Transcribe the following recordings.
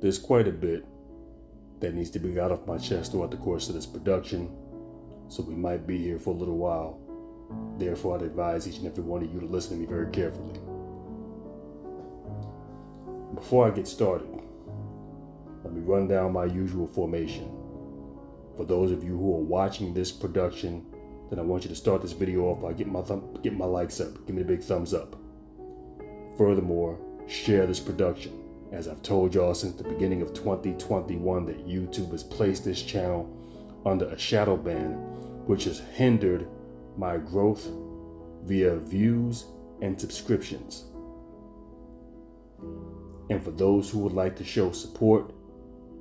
there's quite a bit that needs to be got off my chest throughout the course of this production, so we might be here for a little while. Therefore, I'd advise each and every one of you to listen to me very carefully. Before I get started, let me run down my usual formation. For those of you who are watching this production, then I want you to start this video off by getting my likes up. Give me a big thumbs up. Furthermore, share this production. As I've told y'all since the beginning of 2021 that YouTube has placed this channel under a shadow ban, which has hindered my growth via views and subscriptions. And for those who would like to show support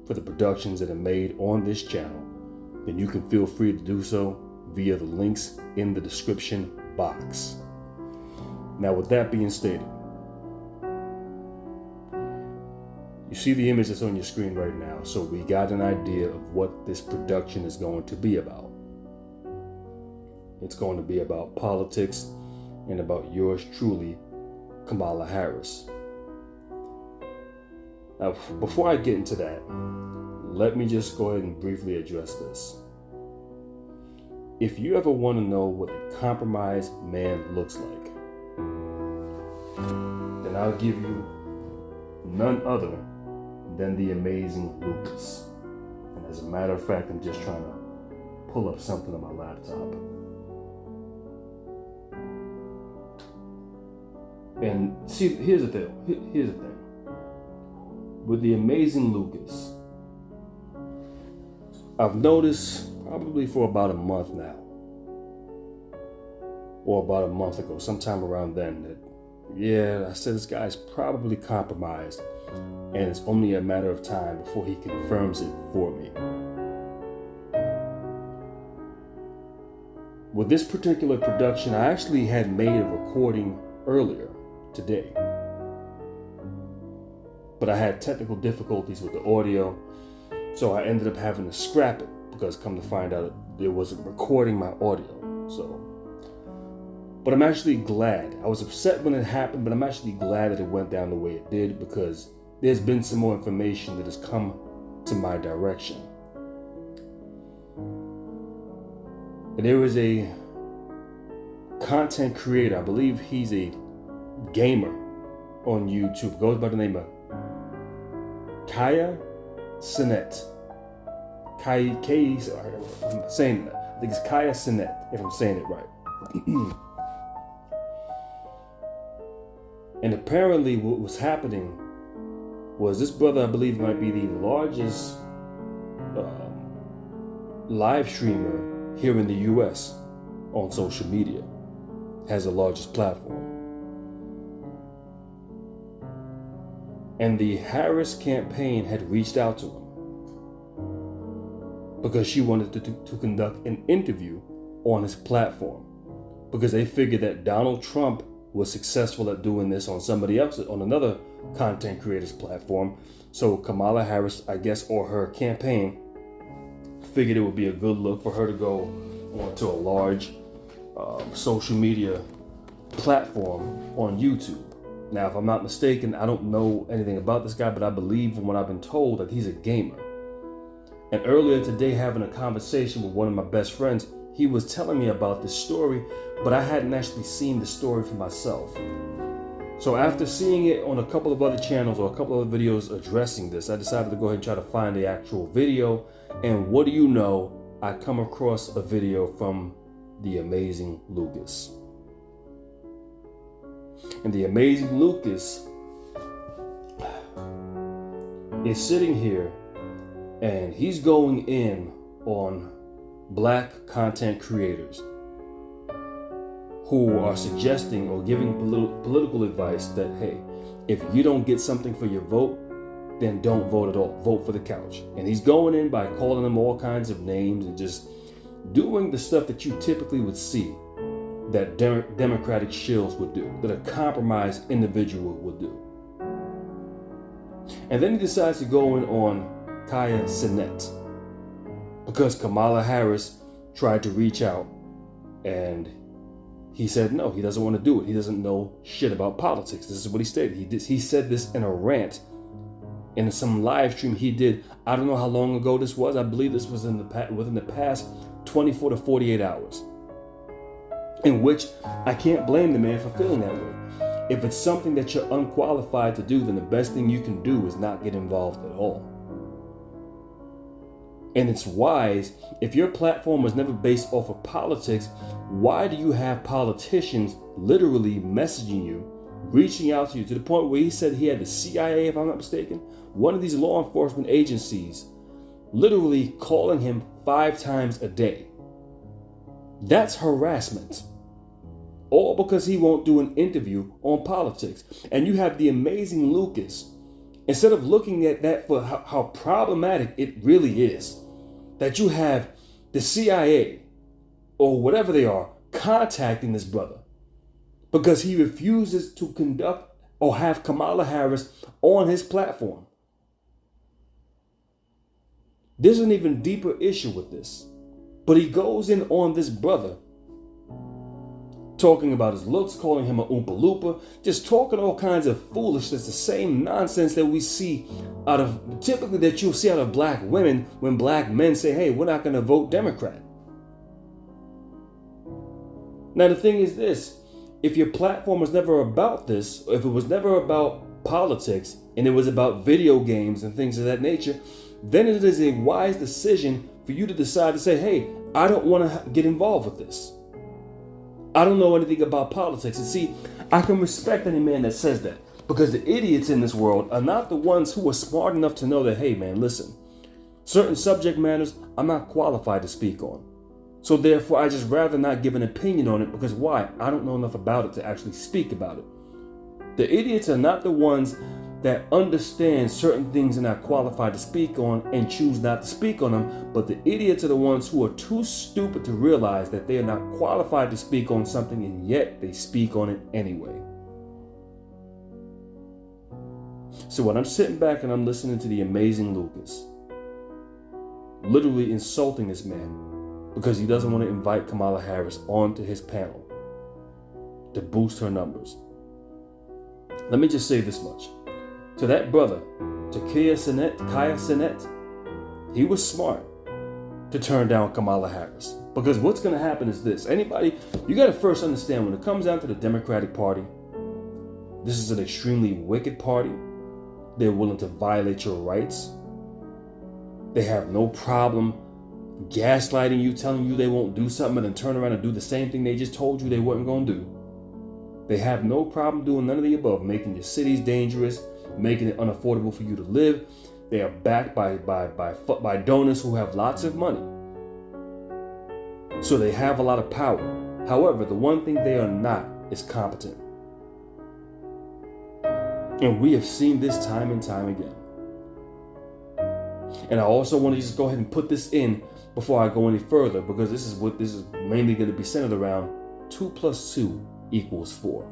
for the productions that are made on this channel, then you can feel free to do so via the links in the description box. Now, with that being stated, you see the image that's on your screen right now, so we got an idea of what this production is going to be about. It's going to be about politics and about yours truly, Kamala Harris. Now, before I get into that, let me just go ahead and briefly address this. If you ever want to know what a compromised man looks like, then I'll give you none other than the amazing Lucas. And as a matter of fact, I'm just trying to pull up something on my laptop. And see, here's the thing. With the amazing Lucas, I've noticed probably for about a month now, or about a month ago, sometime around then, that I said this guy's probably compromised, and it's only a matter of time before he confirms it for me. With this particular production, I actually had made a recording earlier today, but I had technical difficulties with the audio, so I ended up having to scrap it because come to find out it wasn't recording my audio. But I'm actually glad. I was upset when it happened, but I'm actually glad that it went down the way it did, because there's been some more information that has come to my direction. And there is a content creator, I believe he's a gamer on YouTube, goes by the name of Kai Cenat. I'm saying that. I think it's Kai Cenat, if I'm saying it right. And apparently what was happening was this brother, I believe, might be the largest live streamer here in the US on social media, has the largest platform. And the Harris campaign had reached out to him because she wanted to conduct an interview on his platform, because they figured that Donald Trump was successful at doing this on somebody else's, on another content creator's platform. So Kamala Harris, I guess, or her campaign, figured it would be a good look for her to go onto a large social media platform on YouTube. Now, if I'm not mistaken, I don't know anything about this guy, but I believe from what I've been told that he's a gamer. And earlier today, having a conversation with one of my best friends, he was telling me about this story, but I hadn't actually seen the story for myself. So after seeing it on a couple of other channels or a couple of videos addressing this, I decided to go ahead and try to find the actual video. And what do you know? I come across a video from the amazing Lucas. And the amazing Lucas is sitting here and he's going in on Black content creators who are suggesting or giving political advice that, hey, if you don't get something for your vote, then don't vote at all. Vote for the couch. And he's going in by calling them all kinds of names and just doing the stuff that you typically would see that Democratic shills would do, that a compromised individual would do. And then he decides to go in on Kai Cenat, because Kamala Harris tried to reach out and he said no, he doesn't want to do it. He doesn't know shit about politics. This is what he stated. He said this in a rant in some live stream he did. I don't know how long ago this was. I believe this was within the past 24 to 48 hours. In which I can't blame the man for feeling that way. If it's something that you're unqualified to do, then the best thing you can do is not get involved at all. And it's wise, if your platform was never based off of politics, why do you have politicians literally messaging you, reaching out to you, to the point where he said he had the CIA, if I'm not mistaken, one of these law enforcement agencies, literally calling him 5 times a day? That's harassment. All because he won't do an interview on politics. And you have the amazing Lucas, instead of looking at that for how problematic it really is, that you have the CIA or whatever they are contacting this brother because he refuses to conduct or have Kamala Harris on his platform. There's an even deeper issue with this, but he goes in on this brother, talking about his looks, calling him a Oompa Loompa, just talking all kinds of foolishness, the same nonsense that we see typically that you'll see out of black women when black men say, hey, we're not going to vote Democrat. Now, the thing is this, if your platform was never about this, if it was never about politics and it was about video games and things of that nature, then it is a wise decision for you to decide to say, hey, I don't want to get involved with this. I don't know anything about politics. And see, I can respect any man that says that, because the idiots in this world are not the ones who are smart enough to know that, hey man, listen, certain subject matters I'm not qualified to speak on. So therefore, I just rather not give an opinion on it, because why? I don't know enough about it to actually speak about it. The idiots are not the ones that understand certain things they're not qualified to speak on and choose not to speak on them, but the idiots are the ones who are too stupid to realize that they are not qualified to speak on something, and yet they speak on it anyway. So when I'm sitting back and I'm listening to the amazing Lucas literally insulting this man because he doesn't want to invite Kamala Harris onto his panel to boost her numbers, let me just say this much. To that brother, to Kai Cenat, he was smart to turn down Kamala Harris. Because what's going to happen is this. You got to first understand, when it comes down to the Democratic Party, this is an extremely wicked party. They're willing to violate your rights. They have no problem gaslighting you, telling you they won't do something, and then turn around and do the same thing they just told you they weren't going to do. They have no problem doing none of the above, making your cities dangerous, making it unaffordable for you to live. They are backed by donors who have lots of money. So they have a lot of power. However, the one thing they are not is competent. And we have seen this time and time again. And I also want to just go ahead and put this in before I go any further, because this is mainly going to be centered around 2 + 2 = 4.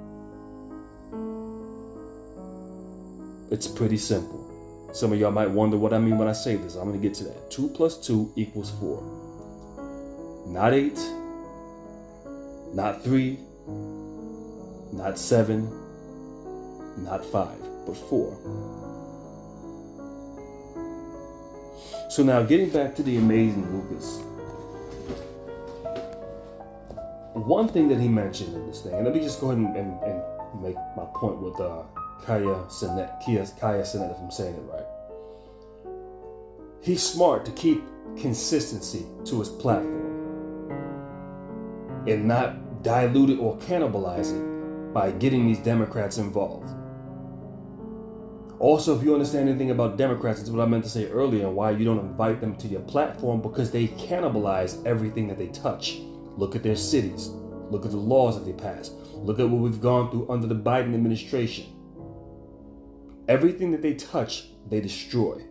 It's pretty simple. Some of y'all might wonder what I mean when I say this. I'm going to get to that. 2 + 2 = 4. Not 8, not 3, not 7, not 5, but 4. So now, getting back to the amazing Lucas. One thing that he mentioned in this thing, and let me just go ahead and make my point with Kai Cenat, if I'm saying it right. He's smart to keep consistency to his platform and not dilute it or cannibalize it by getting these Democrats involved. Also, if you understand anything about Democrats, it's what I meant to say earlier, and why you don't invite them to your platform, because they cannibalize everything that they touch. Look at their cities. Look at the laws that they pass. Look at what we've gone through under the Biden administration. Everything that they touch, they destroy.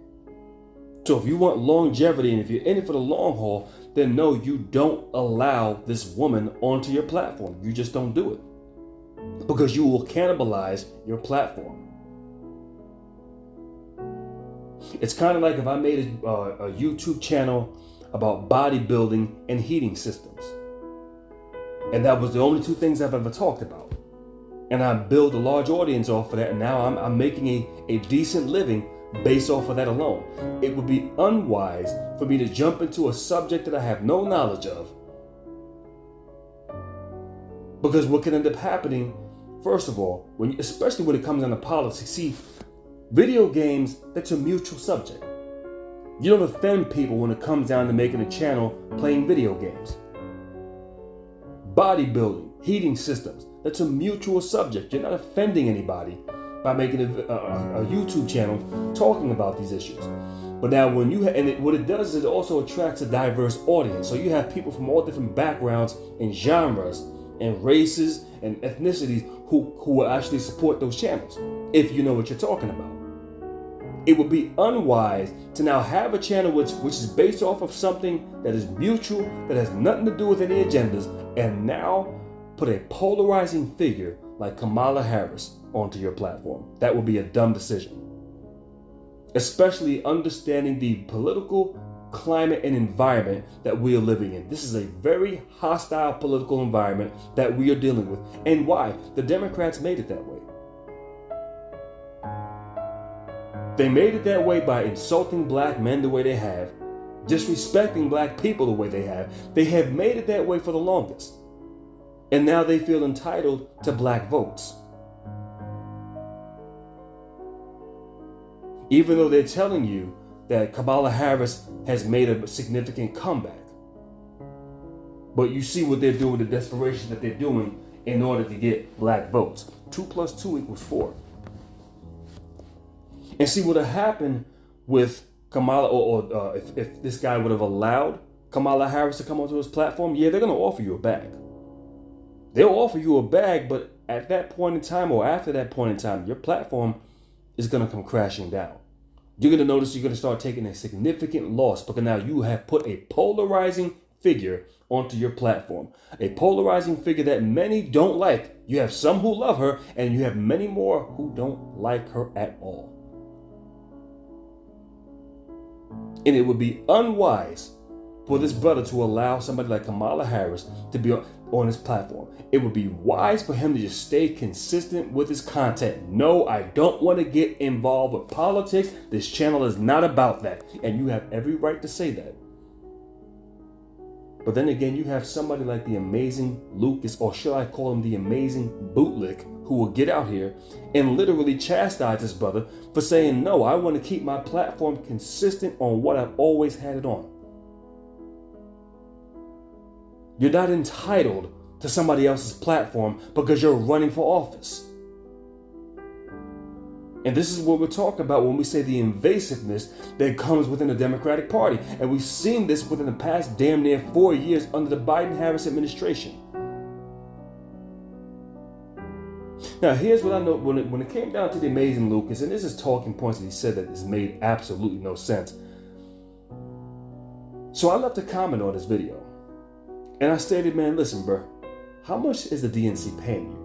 So if you want longevity and if you're in it for the long haul, then no, you don't allow this woman onto your platform. You just don't do it, because you will cannibalize your platform. It's kind of like if I made a YouTube channel about bodybuilding and heating systems, and that was the only 2 things I've ever talked about, and I build a large audience off of that, and now I'm making a decent living based off of that alone. It would be unwise for me to jump into a subject that I have no knowledge of. Because what can end up happening, first of all, especially when it comes down to politics, see, video games, that's a mutual subject. You don't offend people when it comes down to making a channel playing video games. Bodybuilding, heating systems, that's a mutual subject. You're not offending anybody by making a YouTube channel talking about these issues. But now when what it does is it also attracts a diverse audience. So you have people from all different backgrounds and genres and races and ethnicities who will actually support those channels, if you know what you're talking about. It would be unwise to now have a channel which is based off of something that is mutual, that has nothing to do with any agendas, and now put a polarizing figure like Kamala Harris onto your platform. That would be a dumb decision. Especially understanding the political climate and environment that we are living in. This is a very hostile political environment that we are dealing with. And why? The Democrats made it that way. They made it that way by insulting black men the way they have, disrespecting black people the way they have. They have made it that way for the longest. And now they feel entitled to black votes. Even though they're telling you that Kamala Harris has made a significant comeback. But you see what they're doing, the desperation that they're doing in order to get black votes. 2 + 2 = 4. And see what would have happened with Kamala, or if this guy would have allowed Kamala Harris to come onto his platform, yeah, they're going to offer you a bag. They'll offer you a bag, but at that point in time or after that point in time, your platform is going to come crashing down. You're going to notice you're going to start taking a significant loss because now you have put a polarizing figure onto your platform. A polarizing figure that many don't like. You have some who love her, and you have many more who don't like her at all. And it would be unwise for this brother to allow somebody like Kamala Harris to be on his platform. It would be wise for him to just stay consistent with his content. No, I don't want to get involved with politics. This channel is not about that. And you have every right to say that. But then again, you have somebody like the amazing Lucas, or should I call him the amazing Bootlick, who will get out here and literally chastise this brother for saying, no, I want to keep my platform consistent on what I've always had it on. You're not entitled to somebody else's platform because you're running for office. And this is what we're talking about when we say the invasiveness that comes within the Democratic Party. And we've seen this within the past damn near 4 years under the Biden-Harris administration. Now, here's what I know when it came down to the amazing Lucas, and this is talking points that he said that has made absolutely no sense. So I left a comment on this video. And I stated, man, listen, bro, how much is the DNC paying you?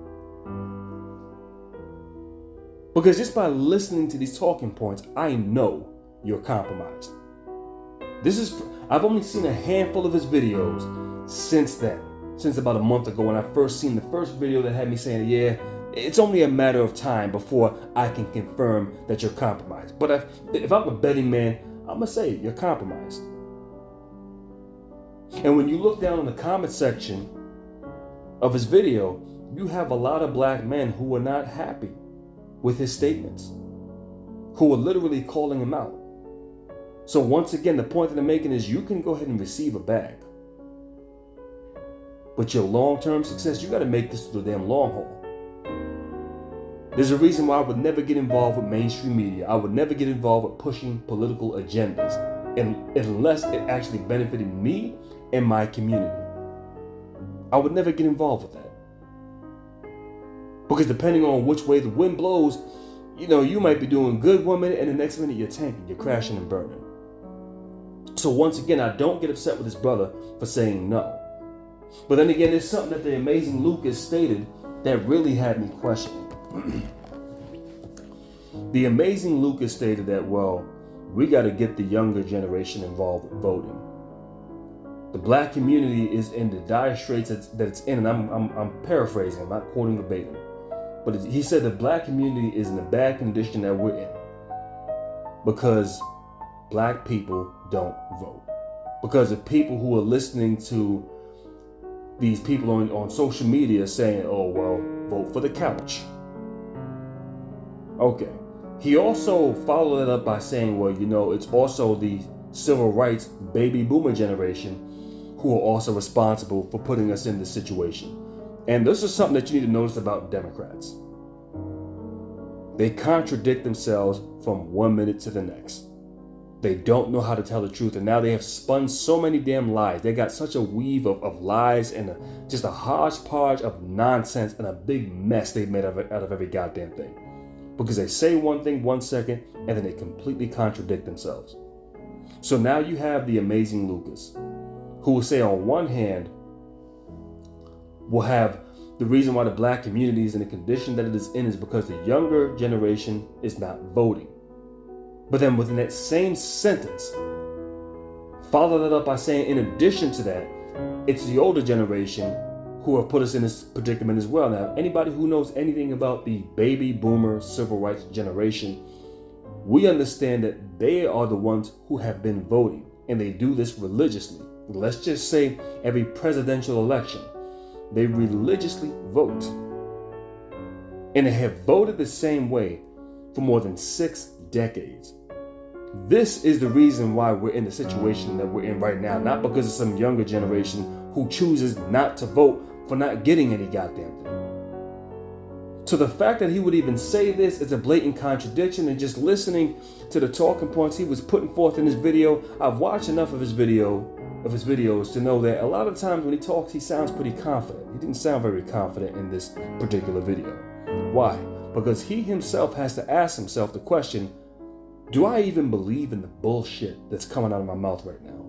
Because just by listening to these talking points, I know you're compromised. I've only seen a handful of his videos since then, since about a month ago when I first seen the first video that had me saying, yeah, it's only a matter of time before I can confirm that you're compromised. But if I'm a betting man, I'm going to say you're compromised. And when you look down in the comment section of his video, you have a lot of black men who are not happy with his statements, who are literally calling him out. So once again, the point that I'm making is you can go ahead and receive a bag. But your long-term success, you got to make this through the damn long haul. There's a reason why I would never get involved with mainstream media. I would never get involved with pushing political agendas unless it actually benefited me and my community. I would never get involved with that. Because depending on which way the wind blows, you might be doing good 1 minute and the next minute you're tanking, you're crashing and burning. So once again, I don't get upset with this brother for saying no. But then again, there's something that the amazing Lucas stated that really had me questioning. The amazing Lucas stated that, well, we got to get the younger generation involved with voting. The black community is in the dire straits that it's in, and I'm paraphrasing, I'm not quoting verbatim. But he said the black community is in the bad condition that we're in. because black people don't vote. Because of people who are listening to these people on social media saying, oh, well, vote for the couch. Okay. He also followed it up by saying, well, it's also the civil rights baby boomer generation who are also responsible for putting us in this situation. And this is something that you need to notice about Democrats. They contradict themselves from one minute to the next. They don't know how to tell the truth, and now they have spun so many damn lies. They got such a weave of lies and just a hodgepodge of nonsense and a big mess they've made out of every goddamn thing. Because they say one thing 1 second, and then they completely contradict themselves. So now you have the amazing Lucas, who will say on one hand, will have the reason why the black community is in the condition that it is in is because the younger generation is not voting. But then within that same sentence, follow that up by saying, in addition to that, it's the older generation who have put us in this predicament as well. Now, anybody who knows anything about the baby boomer civil rights generation, we understand that they are the ones who have been voting, and they do this religiously. Let's just say every presidential election, they religiously vote. And they have voted the same way for more than 6 decades. This is the reason why we're in the situation that we're in right now, not because of some younger generation who chooses not to vote for not getting any goddamn thing. So the fact that he would even say this is a blatant contradiction, and just listening to the talking points he was putting forth in his video, I've watched enough of his videos to know that a lot of times when he talks, he sounds pretty confident. He didn't sound very confident in this particular video. Why? Because he himself has to ask himself the question, do I even believe in the bullshit that's coming out of my mouth right now?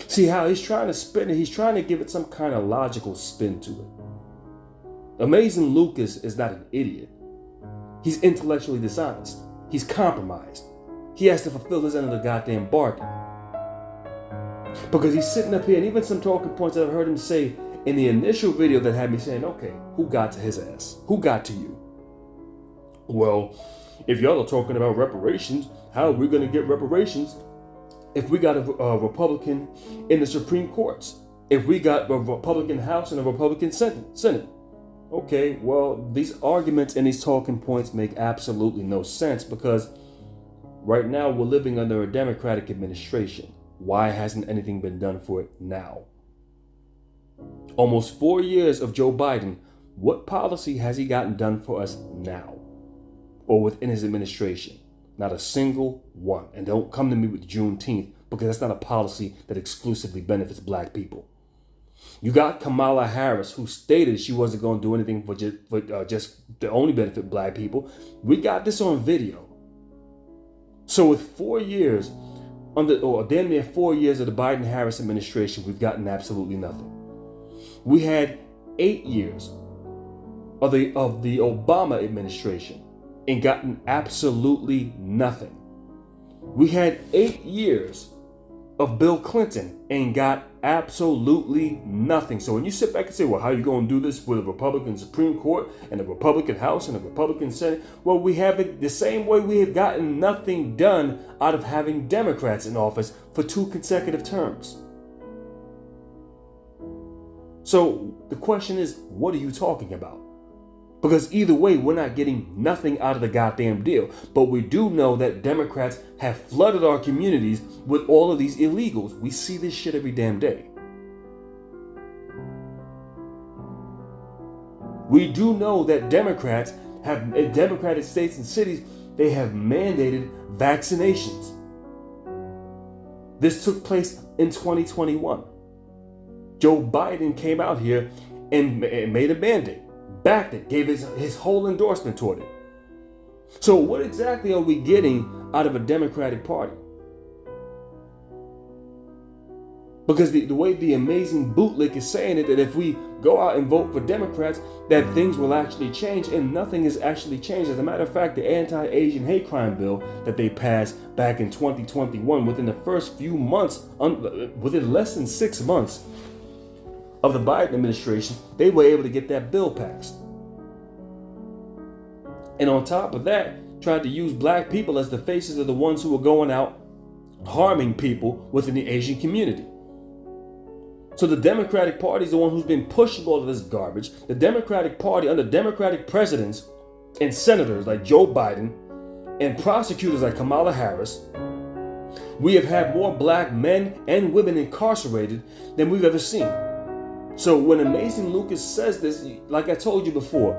See how he's trying to spin it? He's trying to give it some kind of logical spin to it. Amazing Lucas is not an idiot. He's intellectually dishonest. He's compromised. He has to fulfill his end of the goddamn bargain. Because he's sitting up here, and even some talking points that I've heard him say in the initial video that had me saying, okay, who got to his ass? Who got to you? Well, if y'all are talking about reparations, how are we going to get reparations if we got a Republican in the Supreme Courts? If we got a Republican House and a Republican Senate? Okay, well, these arguments and these talking points make absolutely no sense, because right now we're living under a Democratic administration. Why hasn't anything been done for it now? Almost 4 years of Joe Biden, what policy has he gotten done for us now? Or within his administration? Not a single one. And don't come to me with Juneteenth, because that's not a policy that exclusively benefits black people. You got Kamala Harris, who stated she wasn't going to do anything for just to only benefit black people. We got this on video. So with 4 years, damn near 4 years of the Biden-Harris administration, we've gotten absolutely nothing. We had 8 years of the Obama administration and gotten absolutely nothing. We had 8 years of Bill Clinton and got absolutely nothing. So when you sit back and say, well, how are you going to do this with a Republican Supreme Court and a Republican House and a Republican Senate? Well, we have it the same way we have gotten nothing done out of having Democrats in office for 2 consecutive terms. So the question is, what are you talking about? Because either way, we're not getting nothing out of the goddamn deal. But we do know that Democrats have flooded our communities with all of these illegals. We see this shit every damn day. We do know that Democrats have, in Democratic states and cities, they have mandated vaccinations. This took place in 2021. Joe Biden came out here and made a mandate. Backed it, gave his whole endorsement toward it. So what exactly are we getting out of a Democratic Party? Because the way the amazing bootlick is saying it, that if we go out and vote for Democrats, that things will actually change, and nothing has actually changed. As a matter of fact, the anti-Asian hate crime bill that they passed back in 2021, within the first few months, within less than 6 months of the Biden administration, they were able to get that bill passed. And on top of that, tried to use black people as the faces of the ones who were going out harming people within the Asian community. So the Democratic Party is the one who's been pushing all of this garbage. The Democratic Party under Democratic presidents and senators like Joe Biden and prosecutors like Kamala Harris, we have had more black men and women incarcerated than we've ever seen. So when Amazing Lucas says this, like I told you before,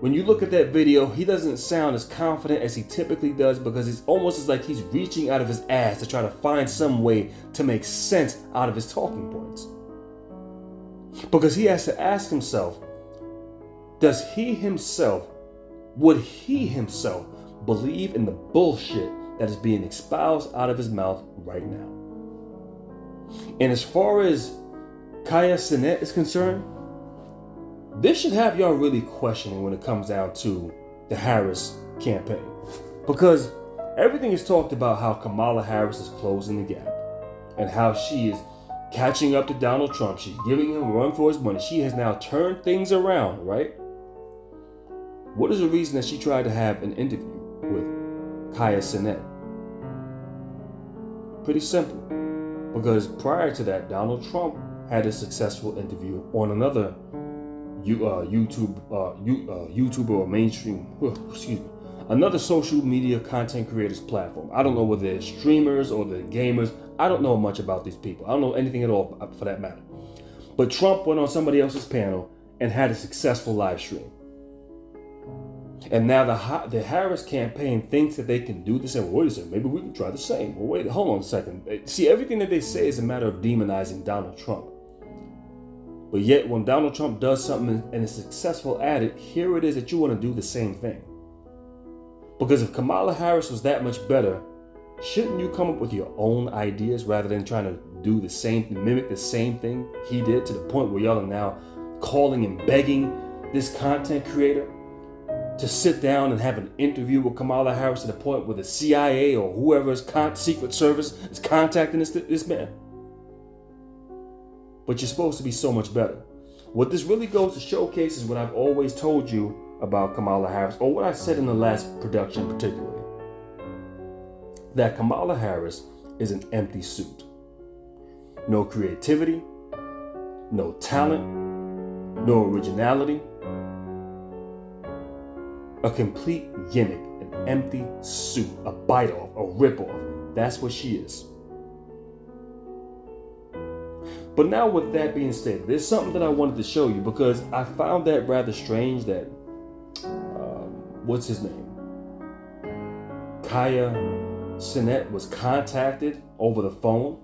when you look at that video, he doesn't sound as confident as he typically does, because it's almost as like he's reaching out of his ass to try to find some way to make sense out of his talking points. Because he has to ask himself, would he himself believe in the bullshit that is being espoused out of his mouth right now? And as far as Kai Cenat is concerned, this should have y'all really questioning when it comes down to the Harris campaign. Because everything is talked about how Kamala Harris is closing the gap and how she is catching up to Donald Trump. She's giving him a run for his money. She has now turned things around, right? What is the reason that she tried to have an interview with Kai Cenat? Pretty simple. Because prior to that, Donald Trump had a successful interview on another YouTuber or mainstream, another social media content creators platform. I don't know whether they're streamers or they're gamers. I don't know much about these people. I don't know anything at all for that matter. But Trump went on somebody else's panel and had a successful live stream. And now the Harris campaign thinks that they can do this, and wait a second, maybe we can try the same. Well, wait, hold on a second. See, everything that they say is a matter of demonizing Donald Trump. But yet, when Donald Trump does something and is successful at it, here it is that you want to do the same thing. Because if Kamala Harris was that much better, shouldn't you come up with your own ideas rather than trying to do the same, mimic the same thing he did, to the point where y'all are now calling and begging this content creator to sit down and have an interview with Kamala Harris, to the point where the CIA or whoever's Secret Service is contacting this man? But you're supposed to be so much better. What this really goes to showcase is what I've always told you about Kamala Harris, or what I said in the last production particularly, that Kamala Harris is an empty suit. No creativity, no talent, no originality. A complete gimmick, an empty suit, a bite-off, a rip-off. That's what she is. But now, with that being said, there's something that I wanted to show you, because I found that rather strange that, what's his name? Kai Cenat was contacted over the phone,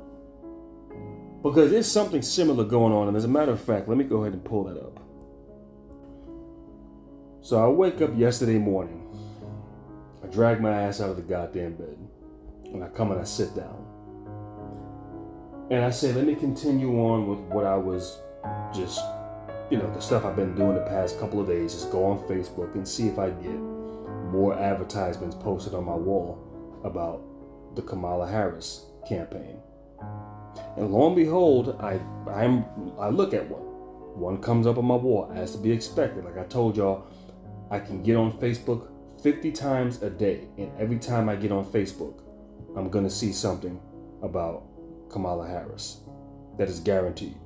because there's something similar going on. And as a matter of fact, let me go ahead and pull that up. So I wake up yesterday morning, I drag my ass out of the goddamn bed, and I come and I sit down. And I say, let me continue on with what I was just, the stuff I've been doing the past couple of days. Just go on Facebook and see if I get more advertisements posted on my wall about the Kamala Harris campaign. And lo and behold, I look at one. One comes up on my wall, as to be expected. Like I told y'all, I can get on Facebook 50 times a day. And every time I get on Facebook, I'm going to see something about Kamala Harris. That is guaranteed.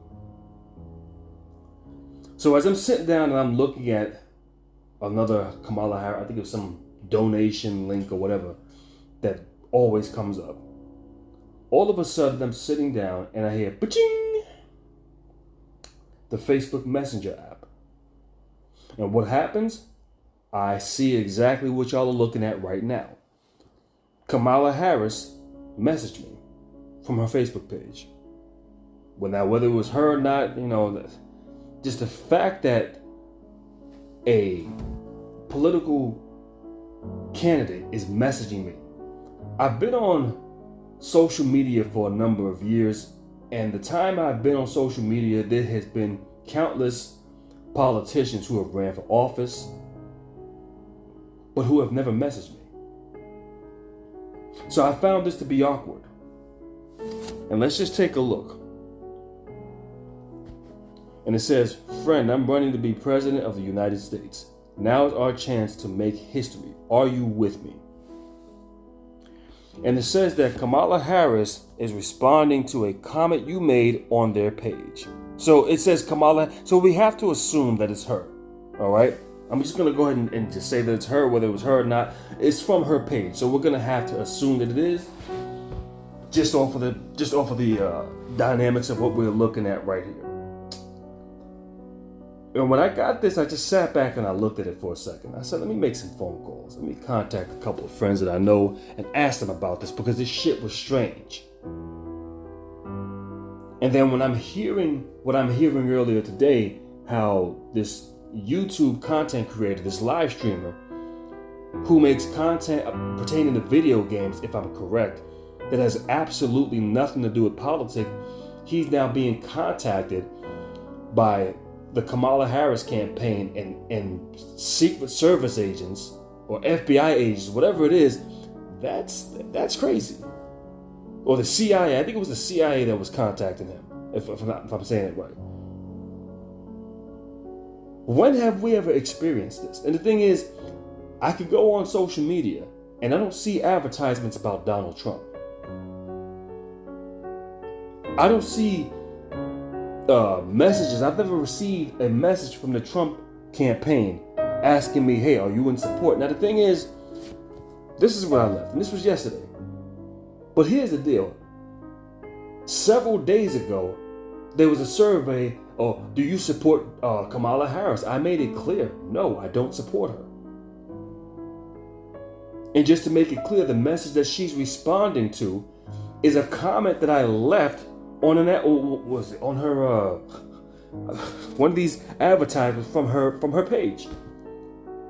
So as I'm sitting down and I'm looking at another Kamala Harris, I think it was some donation link or whatever that always comes up. All of a sudden I'm sitting down and I hear pa-ching, the Facebook Messenger app. And what happens? I see exactly what y'all are looking at right now. Kamala Harris messaged me from her Facebook page. Well, now, whether it was her or not, just the fact that a political candidate is messaging me. I've been on social media for a number of years, and the time I've been on social media, there has been countless politicians who have ran for office, but who have never messaged me. So I found this to be awkward. And let's just take a look. And it says, friend, I'm running to be president of the United States. Now is our chance to make history. Are you with me? And it says that Kamala Harris is responding to a comment you made on their page. So it says Kamala, so we have to assume that it's her. All right? I'm just going to go ahead and just say that it's her, whether it was her or not. It's from her page. So we're going to have to assume that it is just off of the dynamics of what we're looking at right here. And when I got this, I just sat back and I looked at it for a second. I said, let me make some phone calls. Let me contact a couple of friends that I know and ask them about this because this shit was strange. And then when I'm hearing what I'm hearing earlier today, how this YouTube content creator, this live streamer, who makes content pertaining to video games, if I'm correct, that has absolutely nothing to do with politics, he's now being contacted by the Kamala Harris campaign and Secret Service agents or FBI agents, whatever it is. That's crazy. Or the CIA. I think it was the CIA that was contacting him, if I'm saying it right. When have we ever experienced this? And the thing is, I could go on social media and I don't see advertisements about Donald Trump. I don't see messages. I've never received a message from the Trump campaign asking me, hey, are you in support? Now the thing is, this is where I left, and this was yesterday. But here's the deal. Several days ago, there was a survey, do you support Kamala Harris? I made it clear, no, I don't support her. And just to make it clear, the message that she's responding to is a comment that I left on her one of these advertisements from her page.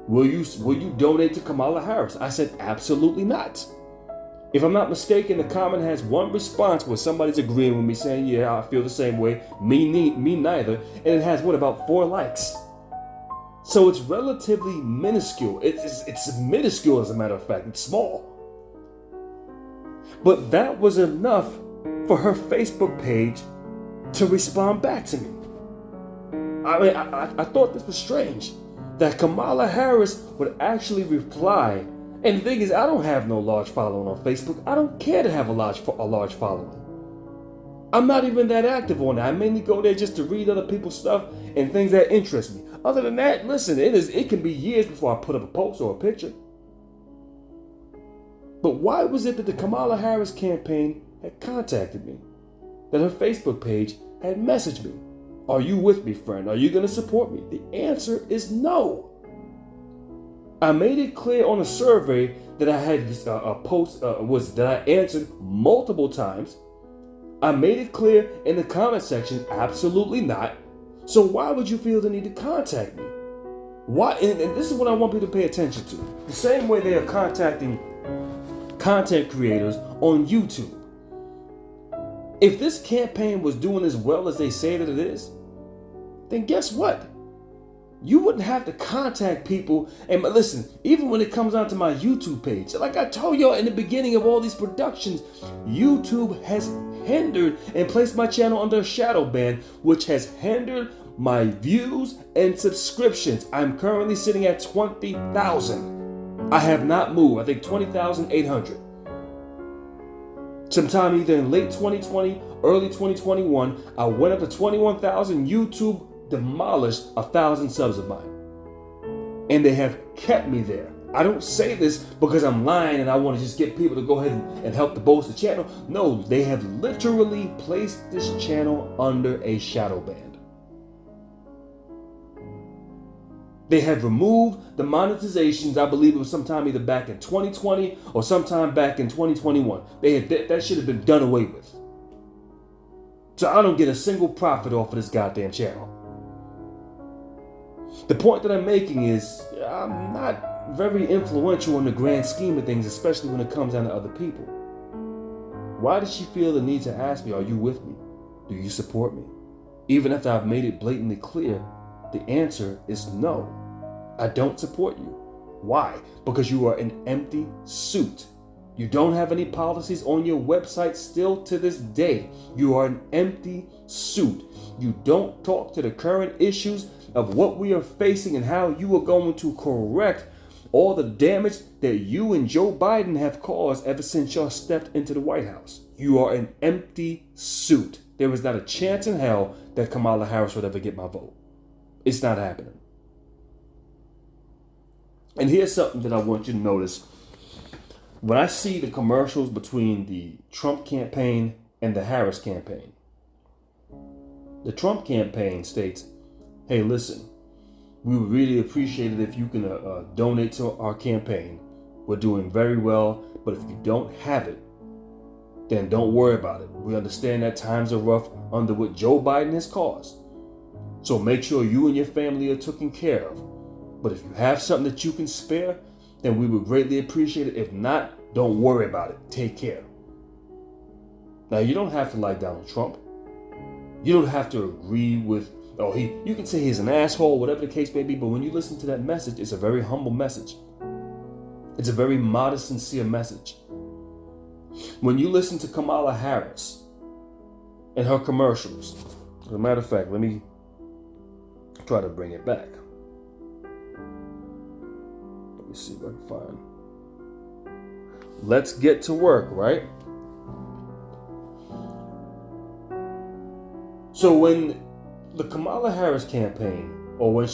Will you donate to Kamala Harris? I said absolutely not. If I'm not mistaken, the comment has one response where somebody's agreeing with me saying, yeah, I feel the same way. Me neither. And it has about 4 likes. So it's relatively minuscule. It's minuscule, as a matter of fact. It's small. But that was enough for her Facebook page to respond back to me. I mean, I thought this was strange that Kamala Harris would actually reply. And the thing is, I don't have no large following on Facebook. I don't care to have a large following. I'm not even that active on that. I mainly go there just to read other people's stuff and things that interest me. Other than that, listen, it can be years before I put up a post or a picture. But why was it that the Kamala Harris campaign had contacted me? That her Facebook page had messaged me? Are you with me, friend? Are you going to support me? The answer is no. I made it clear on a survey that I had a post that I answered multiple times. I made it clear in the comment section, absolutely not. So why would you feel the need to contact me? Why? And this is what I want people to pay attention to. The same way they are contacting content creators on YouTube. If this campaign was doing as well as they say that it is, then guess what? You wouldn't have to contact people. And listen, even when it comes onto my YouTube page, like I told y'all in the beginning of all these productions, YouTube has hindered and placed my channel under a shadow ban, which has hindered my views and subscriptions. I'm currently sitting at 20,000. I have not moved. I think 20,800. Sometime either in late 2020, early 2021, I went up to 21,000. YouTube demolished 1,000 subs of mine. And they have kept me there. I don't say this because I'm lying and I want to just get people to go ahead and help to boost the channel. No, they have literally placed this channel under a shadow ban. They have removed the monetizations. I believe it was sometime either back in 2020 or sometime back in 2021. That should have been done away with. So I don't get a single profit off of this goddamn channel. The point that I'm making is I'm not very influential in the grand scheme of things, especially when it comes down to other people. Why does she feel the need to ask me, are you with me? Do you support me? Even after I've made it blatantly clear, the answer is no. I don't support you. Why? Because you are an empty suit. You don't have any policies on your website still to this day. You are an empty suit. You don't talk to the current issues of what we are facing and how you are going to correct all the damage that you and Joe Biden have caused ever since y'all stepped into the White House. You are an empty suit. There is not a chance in hell that Kamala Harris would ever get my vote. It's not happening. And here's something that I want you to notice. When I see the commercials between the Trump campaign and the Harris campaign, the Trump campaign states, hey, listen, we would really appreciate it if you can donate to our campaign. We're doing very well, but if you don't have it, then don't worry about it. We understand that times are rough under what Joe Biden has caused. So make sure you and your family are taken care of. But if you have something that you can spare, then we would greatly appreciate it. If not, don't worry about it. Take care. Now, you don't have to like Donald Trump. You don't have to agree with, you can say he's an asshole, whatever the case may be, but when you listen to that message, it's a very humble message. It's a very modest, sincere message. When you listen to Kamala Harris and her commercials, as a matter of fact, let me try to bring it back. Let me see if I can find. Let's get to work, right? So when the Kamala Harris campaign, or when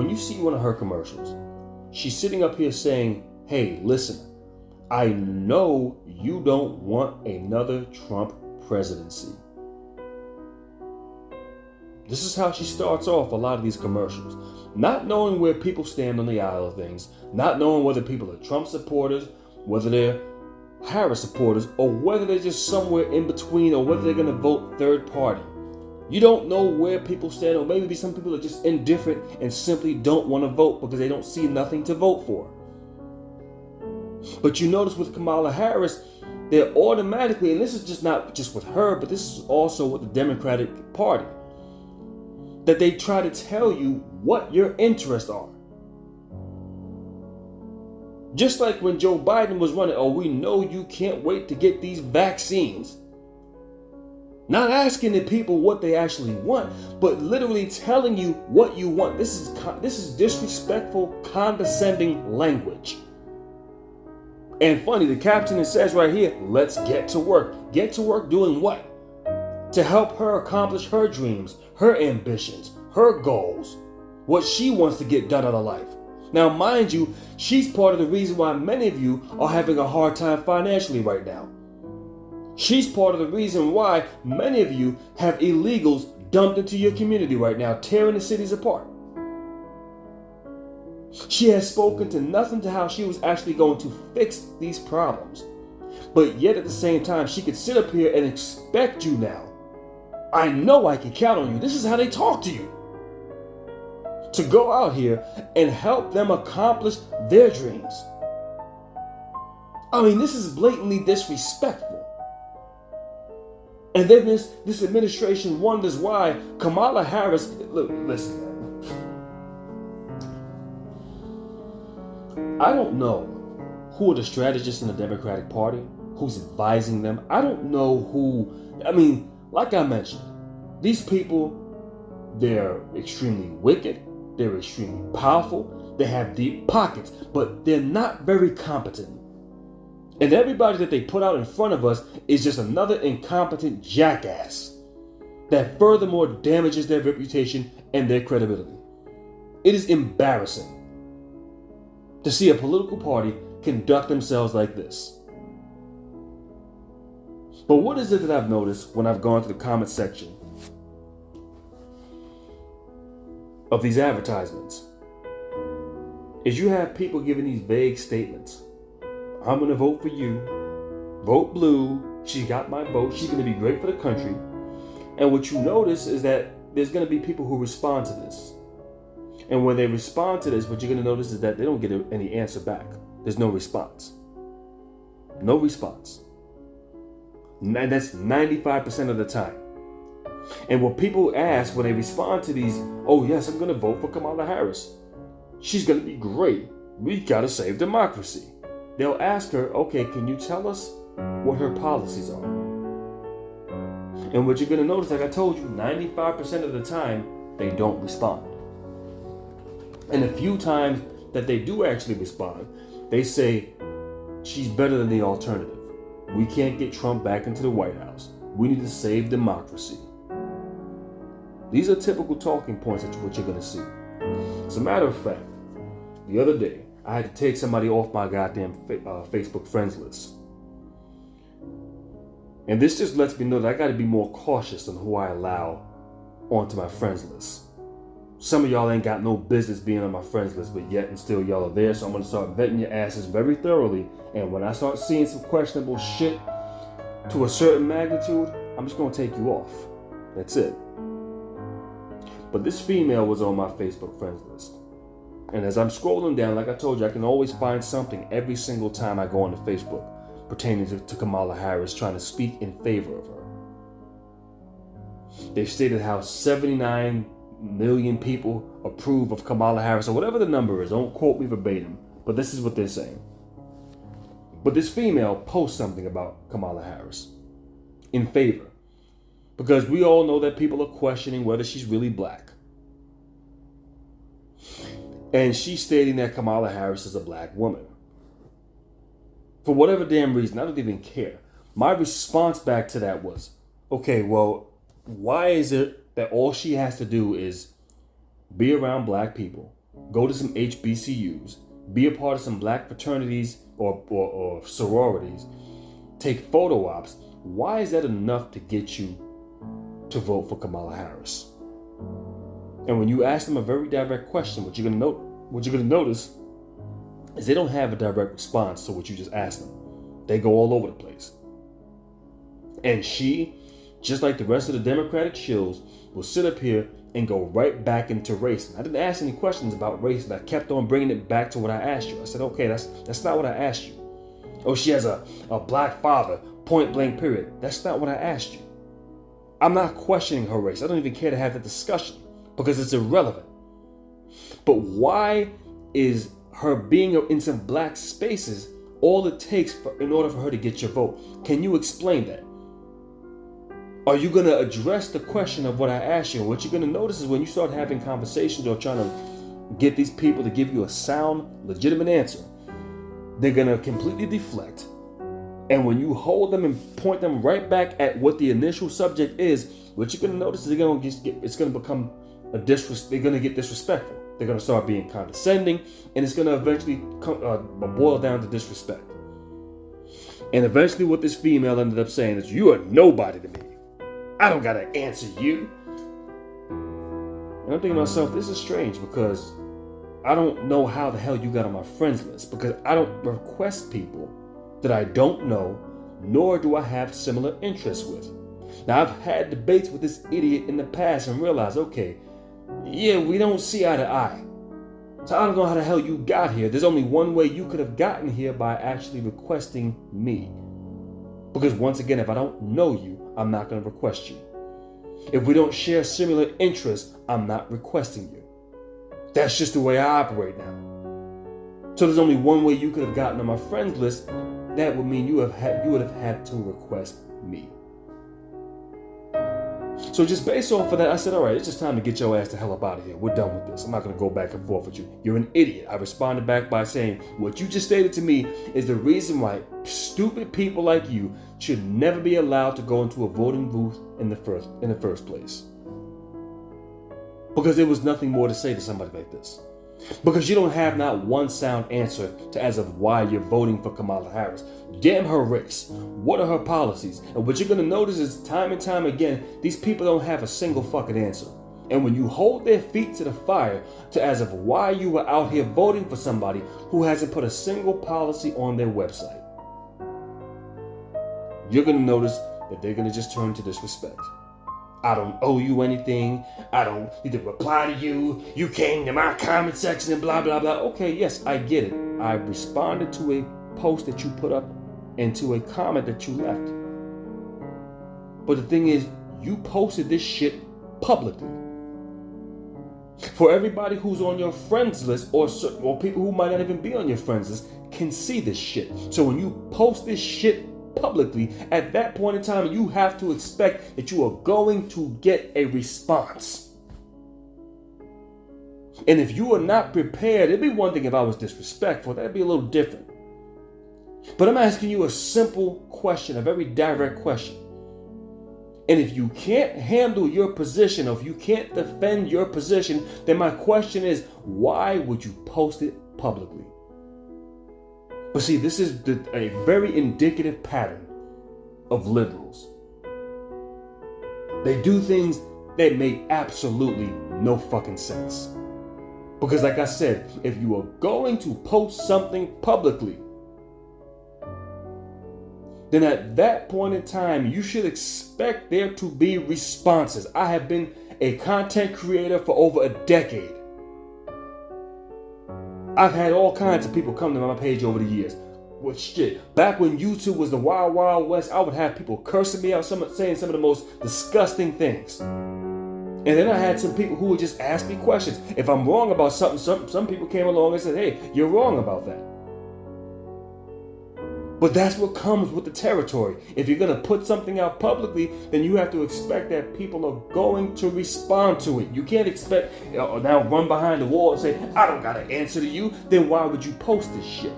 you see one of her commercials, she's sitting up here saying, hey, listen, I know you don't want another Trump presidency. This is how she starts off a lot of these commercials. Not knowing where people stand on the aisle of things, not knowing whether people are Trump supporters, whether they're Harris supporters, or whether they're just somewhere in between, or whether they're going to vote third party. You don't know where people stand, or maybe some people are just indifferent and simply don't want to vote because they don't see nothing to vote for. But you notice with Kamala Harris, they're automatically, and this is just not just with her, but this is also with the Democratic Party, that they try to tell you what your interests are. Just like when Joe Biden was running, we know you can't wait to get these vaccines. Not asking the people what they actually want, but literally telling you what you want. This is disrespectful, condescending language. And funny, the caption says right here, let's get to work. Get to work doing what? To help her accomplish her dreams, her ambitions, her goals, what she wants to get done out of life. Now, mind you, she's part of the reason why many of you are having a hard time financially right now. She's part of the reason why many of you have illegals dumped into your community right now, tearing the cities apart. She has spoken to nothing to how she was actually going to fix these problems. But yet at the same time, she could sit up here and expect you now. I know I can count on you. This is how they talk to you. To go out here and help them accomplish their dreams. I mean, this is blatantly disrespectful. And then this administration wonders why Kamala Harris, look, listen. I don't know who are the strategists in the Democratic Party, who's advising them. I don't know like I mentioned, these people, they're extremely wicked, they're extremely powerful, they have deep pockets, but they're not very competent. And everybody that they put out in front of us is just another incompetent jackass that furthermore damages their reputation and their credibility. It is embarrassing to see a political party conduct themselves like this. But what is it that I've noticed when I've gone to the comment section of these advertisements is you have people giving these vague statements. I'm going to vote for you. Vote blue. She got my vote. She's going to be great for the country. And what you notice is that there's going to be people who respond to this. And when they respond to this, what you're going to notice is that they don't get any answer back. There's no response. No response. And that's 95% of the time. And what people ask when they respond to these, oh yes, I'm going to vote for Kamala Harris. She's going to be great. We got to save democracy. they'll ask her, okay, can you tell us what her policies are? And what you're going to notice, like I told you, 95% of the time, they don't respond. And a few times that they do actually respond, they say, she's better than the alternative. We can't get Trump back into the White House. We need to save democracy. These are typical talking points that what you're going to see. As a matter of fact, the other day, I had to take somebody off my goddamn Facebook friends list. And this just lets me know that I got to be more cautious on who I allow onto my friends list. Some of y'all ain't got no business being on my friends list, but yet and still y'all are there. So I'm going to start vetting your asses very thoroughly. And when I start seeing some questionable shit to a certain magnitude, I'm just going to take you off. That's it. But this female was on my Facebook friends list. And as I'm scrolling down, like I told you, I can always find something every single time I go onto Facebook pertaining to Kamala Harris, trying to speak in favor of her. They've stated how 79 million people approve of Kamala Harris, or whatever the number is. Don't quote me verbatim, but this is what they're saying. But this female posts something about Kamala Harris in favor, because we all know that people are questioning whether she's really black. And she's stating that Kamala Harris is a black woman. For whatever damn reason, I don't even care. My response back to that was, okay, well, why is it that all she has to do is be around black people, go to some HBCUs, be a part of some black fraternities or sororities, take photo ops? Why is that enough to get you to vote for Kamala Harris? And when you ask them a very direct question, what you're gonna notice is they don't have a direct response to what you just asked them. They go all over the place. And she, just like the rest of the Democratic shills, will sit up here and go right back into race. And I didn't ask any questions about race, and I kept on bringing it back to what I asked you. I said, okay, that's not what I asked you. Oh, she has a black father, point blank period. That's not what I asked you. I'm not questioning her race. I don't even care to have that discussion because it's irrelevant. But why is her being in some black spaces all it takes in order for her to get your vote? Can you explain that? Are you going to address the question of what I asked you? And what you're going to notice is when you start having conversations or trying to get these people to give you a sound, legitimate answer, they're going to completely deflect. And when you hold them and point them right back at what the initial subject is, what you're going to notice is they're going to become they're going to get disrespectful. They're going to start being condescending, and it's going to eventually boil down to disrespect. And eventually what this female ended up saying is, you are nobody to me. I don't got to answer you. And I'm thinking to myself, this is strange because I don't know how the hell you got on my friends list, because I don't request people that I don't know, nor do I have similar interests with. Now, I've had debates with this idiot in the past and realized, okay, yeah, we don't see eye to eye. So I don't know how the hell you got here. There's only one way you could have gotten here, by actually requesting me. Because once again, if I don't know you, I'm not going to request you. If we don't share similar interests, I'm not requesting you. That's just the way I operate now. So there's only one way you could have gotten on my friends list. That would mean you would have had to request me. So just based off of that, I said, all right, it's just time to get your ass the hell up out of here. We're done with this. I'm not going to go back and forth with you. You're an idiot. I responded back by saying, what you just stated to me is the reason why stupid people like you should never be allowed to go into a voting booth in the first place. Because there was nothing more to say to somebody like this. Because you don't have not one sound answer to as of why you're voting for Kamala Harris. Damn her race. What are her policies? And what you're going to notice is time and time again, these people don't have a single fucking answer. And when you hold their feet to the fire to as of why you were out here voting for somebody who hasn't put a single policy on their website, you're going to notice that they're going to just turn to disrespect. I don't owe you anything. I don't need to reply to you. You came to my comment section and blah, blah, blah. Okay, yes, I get it. I responded to a post that you put up and to a comment that you left. But the thing is, you posted this shit publicly. For everybody who's on your friends list or people who might not even be on your friends list, can see this shit. So when you post this shit publicly, at that point in time, you have to expect that you are going to get a response. And if you are not prepared, it'd be one thing if I was disrespectful, that'd be a little different. But I'm asking you a simple question, a very direct question. And if you can't handle your position, or if you can't defend your position, then my question is, why would you post it publicly? But see, this is a very indicative pattern of liberals. They do things that make absolutely no fucking sense. Because like I said, if you are going to post something publicly, then at that point in time, you should expect there to be responses. I have been a content creator for over a decade. I've had all kinds of people come to my page over the years. Well, shit, back when YouTube was the wild, wild west, I would have people cursing me out, saying some of the most disgusting things. And then I had some people who would just ask me questions. If I'm wrong about something, some people came along and said, hey, you're wrong about that. But that's what comes with the territory. If you're going to put something out publicly, then you have to expect that people are going to respond to it. You can't expect, now run behind the wall and say, I don't got an answer to you. Then why would you post this shit?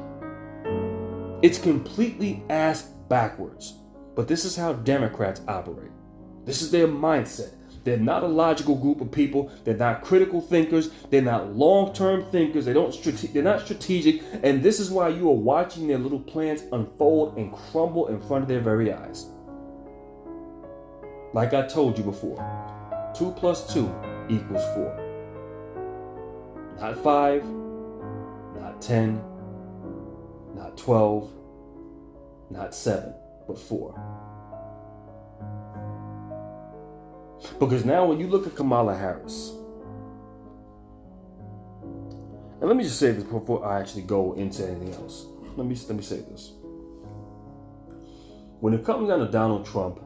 It's completely ass backwards. But this is how Democrats operate. This is their mindset. They're not a logical group of people. They're not critical thinkers. They're not long-term thinkers. They're not strategic. And this is why you are watching their little plans unfold and crumble in front of their very eyes. Like I told you before, 2 + 2 = 4. Not 5, not 10, not 12, not 7, but 4. Because now when you look at Kamala Harris, and let me just say this before I actually go into anything else. Let me say this. When it comes down to Donald Trump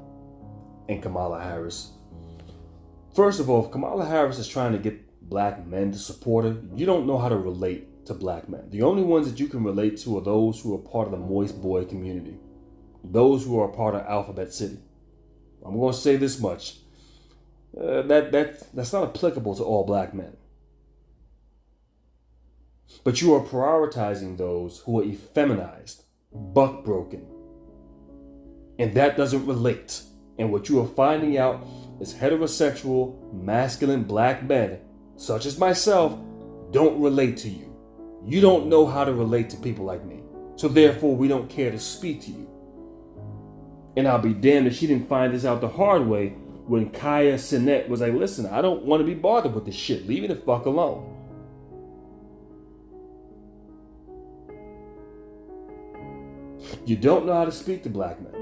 and Kamala Harris, first of all, if Kamala Harris is trying to get black men to support her, you don't know how to relate to black men. The only ones that you can relate to are those who are part of the moist boy community, those who are part of Alphabet City. I'm going to say this much. That's not applicable to all black men. But you are prioritizing those who are effeminized, buck-broken. And that doesn't relate. And what you are finding out is heterosexual, masculine black men, such as myself, don't relate to you. You don't know how to relate to people like me. So therefore, we don't care to speak to you. And I'll be damned if she didn't find this out the hard way when Kai Cenat was like, listen, I don't want to be bothered with this shit. Leave me the fuck alone. You don't know how to speak to black men.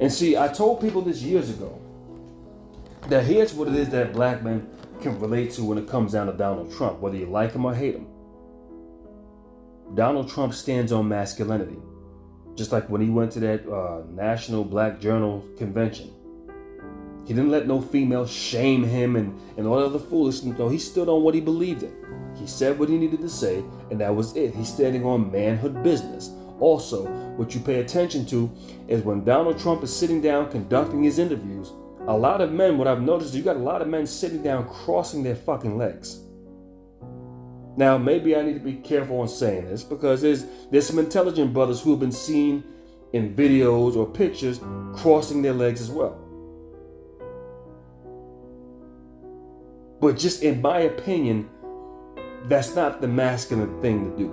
And see, I told people this years ago, that here's what it is that black men can relate to when it comes down to Donald Trump, whether you like him or hate him. Donald Trump stands on masculinity. Just like when he went to that National Black Journal convention. He didn't let no female shame him and all other foolishness. No, he stood on what he believed in. He said what he needed to say, and that was it. He's standing on manhood business. Also, what you pay attention to is when Donald Trump is sitting down conducting his interviews, a lot of men, what I've noticed is you got a lot of men sitting down crossing their fucking legs. Now, maybe I need to be careful on saying this because there's some intelligent brothers who have been seen in videos or pictures crossing their legs as well. But just in my opinion, that's not the masculine thing to do.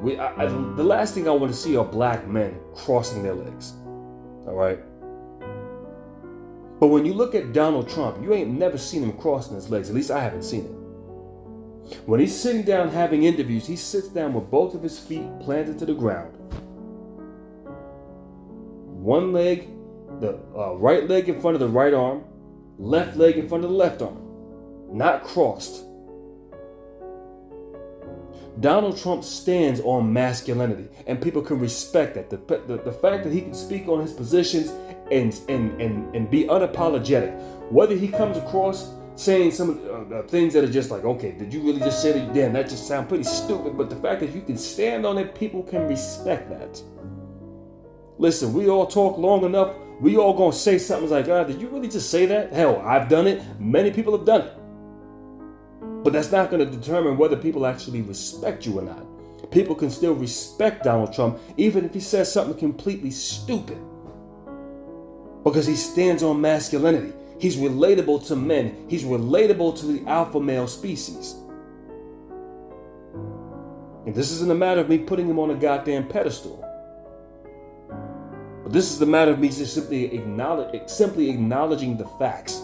The last thing I want to see are black men crossing their legs. All right? But when you look at Donald Trump, you ain't never seen him crossing his legs. At least I haven't seen it. When he's sitting down having interviews, he sits down with both of his feet planted to the ground. One leg, the right leg in front of the right arm, left leg in front of the left arm. Not crossed. Donald Trump stands on masculinity, and people can respect that. The fact that he can speak on his positions and be unapologetic, whether he comes across saying some things that are just like, okay, did you really just say that? Damn, that just sounds pretty stupid. But the fact that you can stand on it, people can respect that. Listen, we all talk long enough. We all gonna say something like, did you really just say that? Hell, I've done it. Many people have done it. But that's not gonna determine whether people actually respect you or not. People can still respect Donald Trump even if he says something completely stupid. Because he stands on masculinity. He's relatable to men. He's relatable to the alpha male species. And this isn't a matter of me putting him on a goddamn pedestal. But this is a matter of me just simply acknowledging the facts.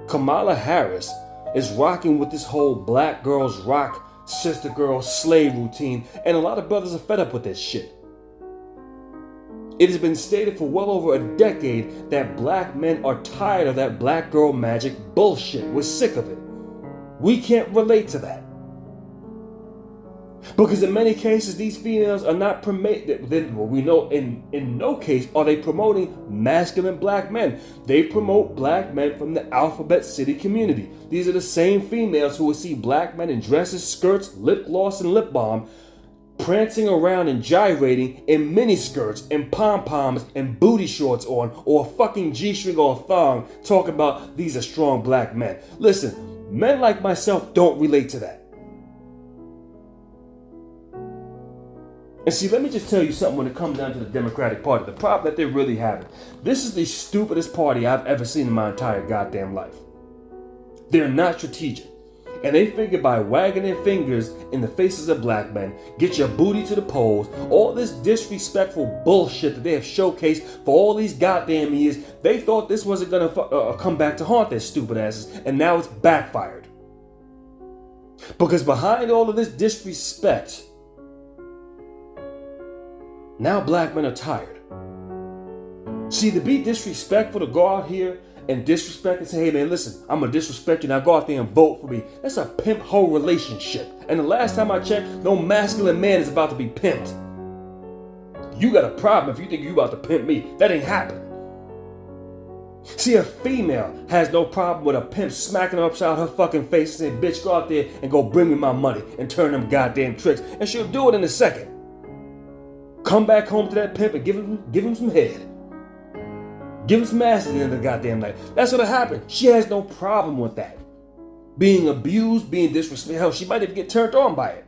Kamala Harris is rocking with this whole black girls rock, sister girl slave routine, and a lot of brothers are fed up with this shit. It has been stated for well over a decade that black men are tired of that black girl magic bullshit. We're sick of it. We can't relate to that. Because in many cases, these females are not we know in no case are they promoting masculine black men. They promote black men from the Alphabet City community. These are the same females who will see black men in dresses, skirts, lip gloss, and lip balm, prancing around and gyrating in mini skirts and pom-poms and booty shorts on, or a fucking G-string or a thong, talking about these are strong black men. Listen, men like myself don't relate to that. And see, let me just tell you something when it comes down to the Democratic Party. The problem that they're really having. This is the stupidest party I've ever seen in my entire goddamn life. They're not strategic. And they figure by wagging their fingers in the faces of black men, get your booty to the polls, all this disrespectful bullshit that they have showcased for all these goddamn years, they thought this wasn't going to come back to haunt their stupid asses, and now it's backfired. Because behind all of this disrespect, now black men are tired. See, to be disrespectful, to go out here and disrespect and say, hey man, listen, I'm gonna disrespect you, now go out there and vote for me. That's a pimp hoe relationship. And the last time I checked, no masculine man is about to be pimped. You got a problem if you think you about to pimp me. That ain't happening. See, a female has no problem with a pimp smacking her upside her fucking face and saying, bitch, go out there and go bring me my money and turn them goddamn tricks. And she'll do it in a second. Come back home to that pimp and give him some head. Give him some ass at the end of the goddamn night. That's what'll happen. She has no problem with that. Being abused, being disrespected. Hell, she might even get turned on by it.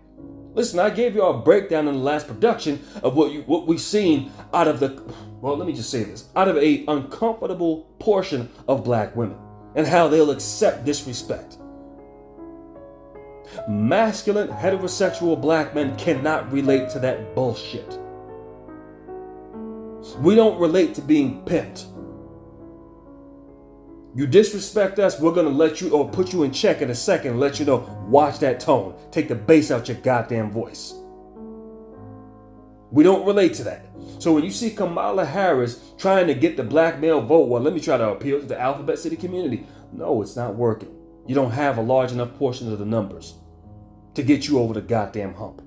Listen, I gave you all a breakdown in the last production of what we've seen out of let me just say this, out of a uncomfortable portion of black women and how they'll accept disrespect. Masculine, heterosexual black men cannot relate to that bullshit. We don't relate to being pimped. You disrespect us, we're going to let you, or put you in check in a second and let you know, watch that tone. Take the bass out your goddamn voice. We don't relate to that. So when you see Kamala Harris trying to get the black male vote, well, let me try to appeal to the Alphabet City community. No, it's not working. You don't have a large enough portion of the numbers to get you over the goddamn hump.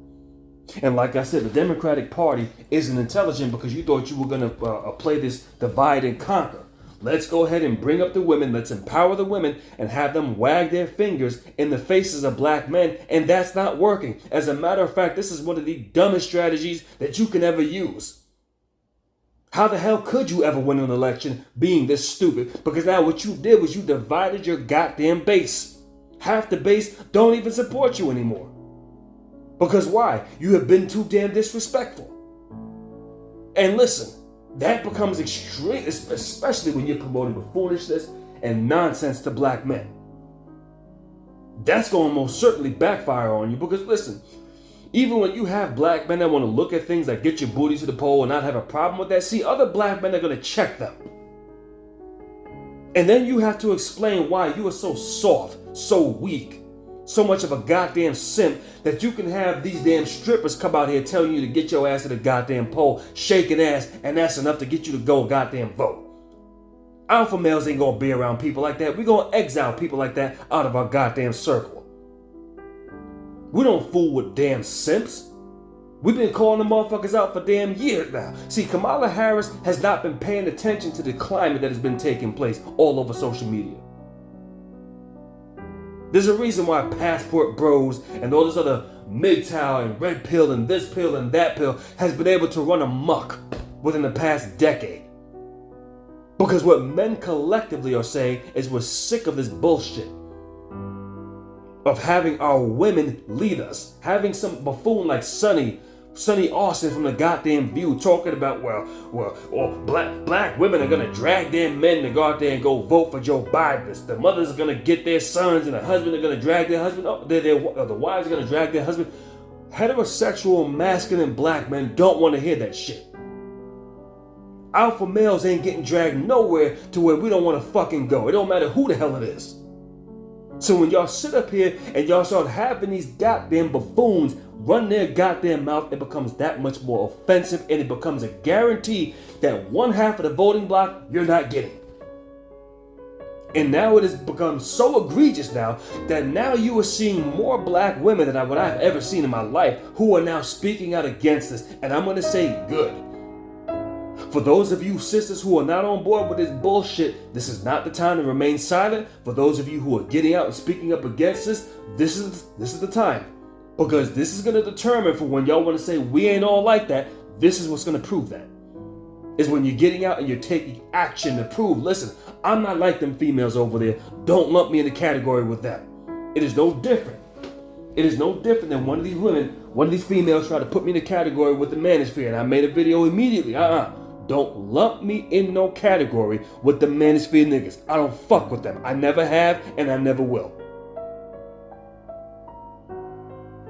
And like I said, the Democratic Party isn't intelligent because you thought you were going to play this divide and conquer. Let's go ahead and bring up the women. Let's empower the women and have them wag their fingers in the faces of black men. And that's not working. As a matter of fact, this is one of the dumbest strategies that you can ever use. How the hell could you ever win an election being this stupid? Because now what you did was you divided your goddamn base. Half the base don't even support you anymore. Because why? You have been too damn disrespectful. And listen, that becomes extreme, especially when you're promoting foolishness and nonsense to black men. That's going to most certainly backfire on you because listen, even when you have black men that want to look at things like get your booty to the pole and not have a problem with that, see, other black men are going to check them. And then you have to explain why you are so soft, so weak, so much of a goddamn simp that you can have these damn strippers come out here telling you to get your ass to the goddamn pole, shaking ass, and that's enough to get you to go goddamn vote. Alpha males ain't gonna be around people like that. We gonna exile people like that out of our goddamn circle. We don't fool with damn simps. We've been calling them motherfuckers out for damn years now. See, Kamala Harris has not been paying attention to the climate that has been taking place all over social media. There's a reason why Passport Bros and all this other MGTOW and Red Pill and this pill and that pill has been able to run amok within the past decade. Because what men collectively are saying is we're sick of this bullshit of having our women lead us. Having some buffoon like Sonny Austin from the goddamn View talking about, black women are gonna drag their men to go out there and go vote for Joe Biden. The mothers are gonna get their sons and the husband are gonna drag their husband. The wives are gonna drag their husband. Heterosexual, masculine black men don't want to hear that shit. Alpha males ain't getting dragged nowhere to where we don't want to fucking go. It don't matter who the hell it is. So when y'all sit up here and y'all start having these goddamn buffoons run their goddamn mouth, it becomes that much more offensive, and it becomes a guarantee that one half of the voting block you're not getting. And now it has become so egregious now that now you are seeing more black women than what I've ever seen in my life who are now speaking out against this. And I'm going to say good. For those of you sisters who are not on board with this bullshit, this is not the time to remain silent. For those of you who are getting out and speaking up against this is the time. Because this is going to determine for when y'all want to say we ain't all like that, this is what's going to prove that. Is when you're getting out and you're taking action to prove, listen, I'm not like them females over there. Don't lump me in the category with them. It is no different. It is no different than one of these women, one of these females try to put me in the category with the manosphere. And I made a video immediately. Don't lump me in no category with the manosphere niggas. I don't fuck with them. I never have and I never will.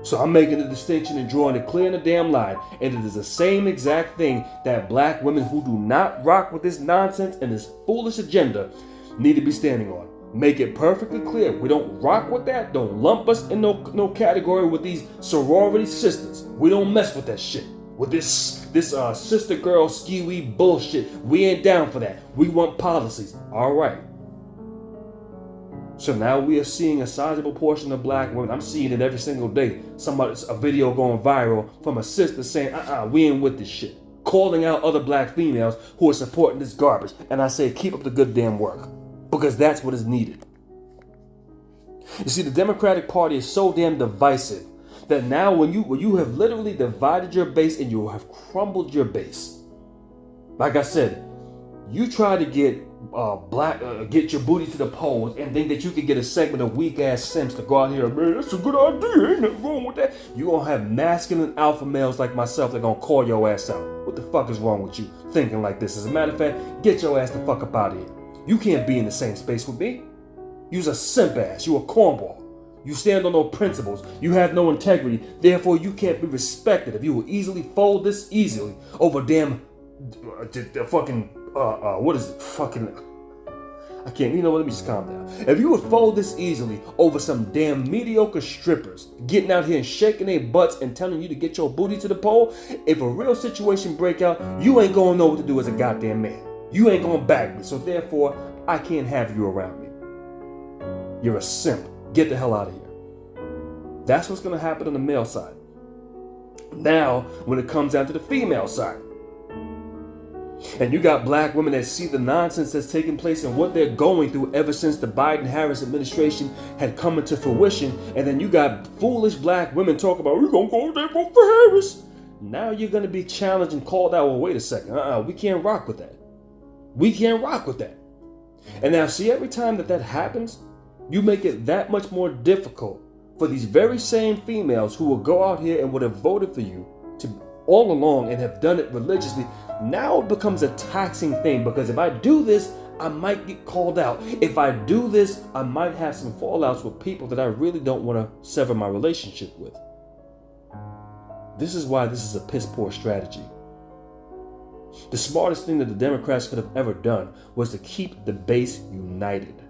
So I'm making a distinction and drawing it clear in the damn line. And it is the same exact thing that black women who do not rock with this nonsense and this foolish agenda need to be standing on. Make it perfectly clear. We don't rock with that. Don't lump us in no category with these sorority sisters. We don't mess with that shit. With this sister girl ski-wee bullshit. We ain't down for that. We want policies. All right. So now we are seeing a sizable portion of black women. I'm seeing it every single day. A video going viral from a sister saying, we ain't with this shit. Calling out other black females who are supporting this garbage. And I say, keep up the good damn work. Because that's what is needed. You see, the Democratic Party is so damn divisive that now when you have literally divided your base and you have crumbled your base. Like I said, you try to get get your booty to the polls and think that you can get a segment of weak ass simps to go out here, man, that's a good idea, ain't nothing wrong with that. You're gonna have masculine alpha males like myself that gonna call your ass out. What the fuck is wrong with you thinking like this? As a matter of fact, get your ass the fuck up out of here. You can't be in the same space with me. You's a simp ass, you a cornball. You stand on no principles. You have no integrity. Therefore, you can't be respected. If you will easily fold this easily over damn fucking what is it? Fucking I can't. You know what? Let me just calm down. If you would fold this easily over some damn mediocre strippers getting out here and shaking their butts and telling you to get your booty to the pole, if a real situation break out, you ain't gonna know what to do as a goddamn man. You ain't gonna back me. So therefore, I can't have you around me. You're a simp. Get the hell out of here. That's what's going to happen on the male side. Now, when it comes down to the female side, and you got black women that see the nonsense that's taking place and what they're going through ever since the Biden-Harris administration had come into fruition, and then you got foolish black women talk about, we're going to go there vote for Harris. Now you're going to be challenged and called out, well, wait a second, we can't rock with that. We can't rock with that. And now, see, every time that happens, you make it that much more difficult for these very same females who will go out here and would have voted for you to all along and have done it religiously. Now it becomes a taxing thing because if I do this, I might get called out. If I do this, I might have some fallouts with people that I really don't want to sever my relationship with. This is why this is a piss poor strategy. The smartest thing that the Democrats could have ever done was to keep the base united.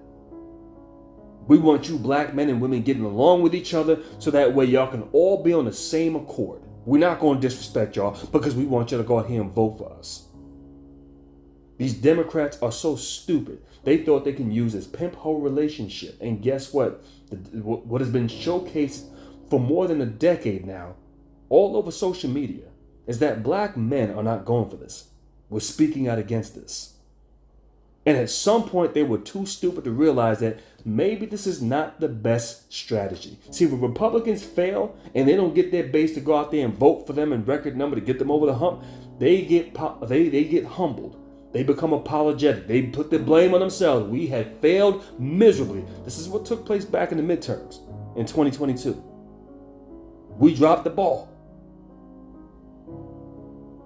We want you black men and women getting along with each other so that way y'all can all be on the same accord. We're not going to disrespect y'all because we want you to go out here and vote for us. These Democrats are so stupid. They thought they can use this pimp hoe relationship. And guess what? What has been showcased for more than a decade now, all over social media, is that black men are not going for this. We're speaking out against this. And at some point, they were too stupid to realize that maybe this is not the best strategy. See, when Republicans fail and they don't get their base to go out there and vote for them in record number to get them over the hump, they get humbled. They become apologetic. They put the blame on themselves. We had failed miserably. This is what took place back in the midterms in 2022. We dropped the ball.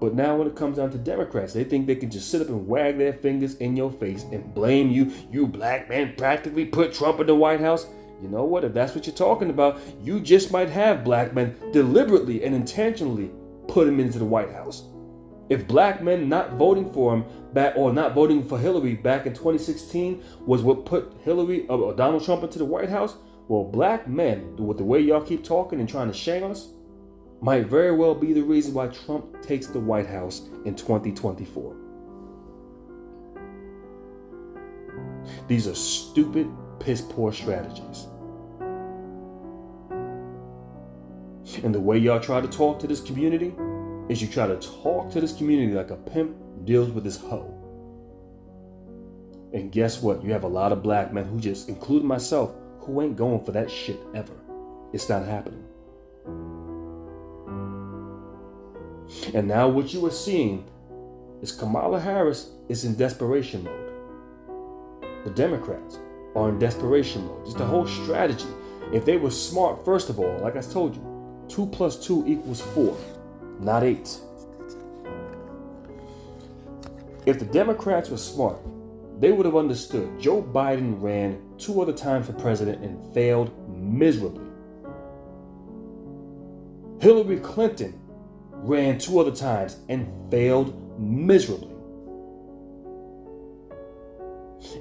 But now when it comes down to Democrats, they think they can just sit up and wag their fingers in your face and blame you. You black man practically put Trump in the White House. You know what? If that's what you're talking about, you just might have black men deliberately and intentionally put him into the White House. If black men not voting for him back or not voting for Hillary back in 2016 was what put Hillary or Donald Trump into the White House, well, black men, with the way y'all keep talking and trying to shame us, might very well be the reason why Trump takes the White House in 2024. These are stupid, piss-poor strategies. And the way y'all try to talk to this community is you try to talk to this community like a pimp deals with his hoe. And guess what? You have a lot of black men who just, including myself, who ain't going for that shit ever. It's not happening. And now what you are seeing is Kamala Harris is in desperation mode. The Democrats are in desperation mode. Just the whole strategy. If they were smart, first of all, like I told you, 2 + 2 = 4, not 8. If the Democrats were smart, they would have understood Joe Biden ran 2 other times for president and failed miserably. Hillary Clinton ran 2 other times and failed miserably.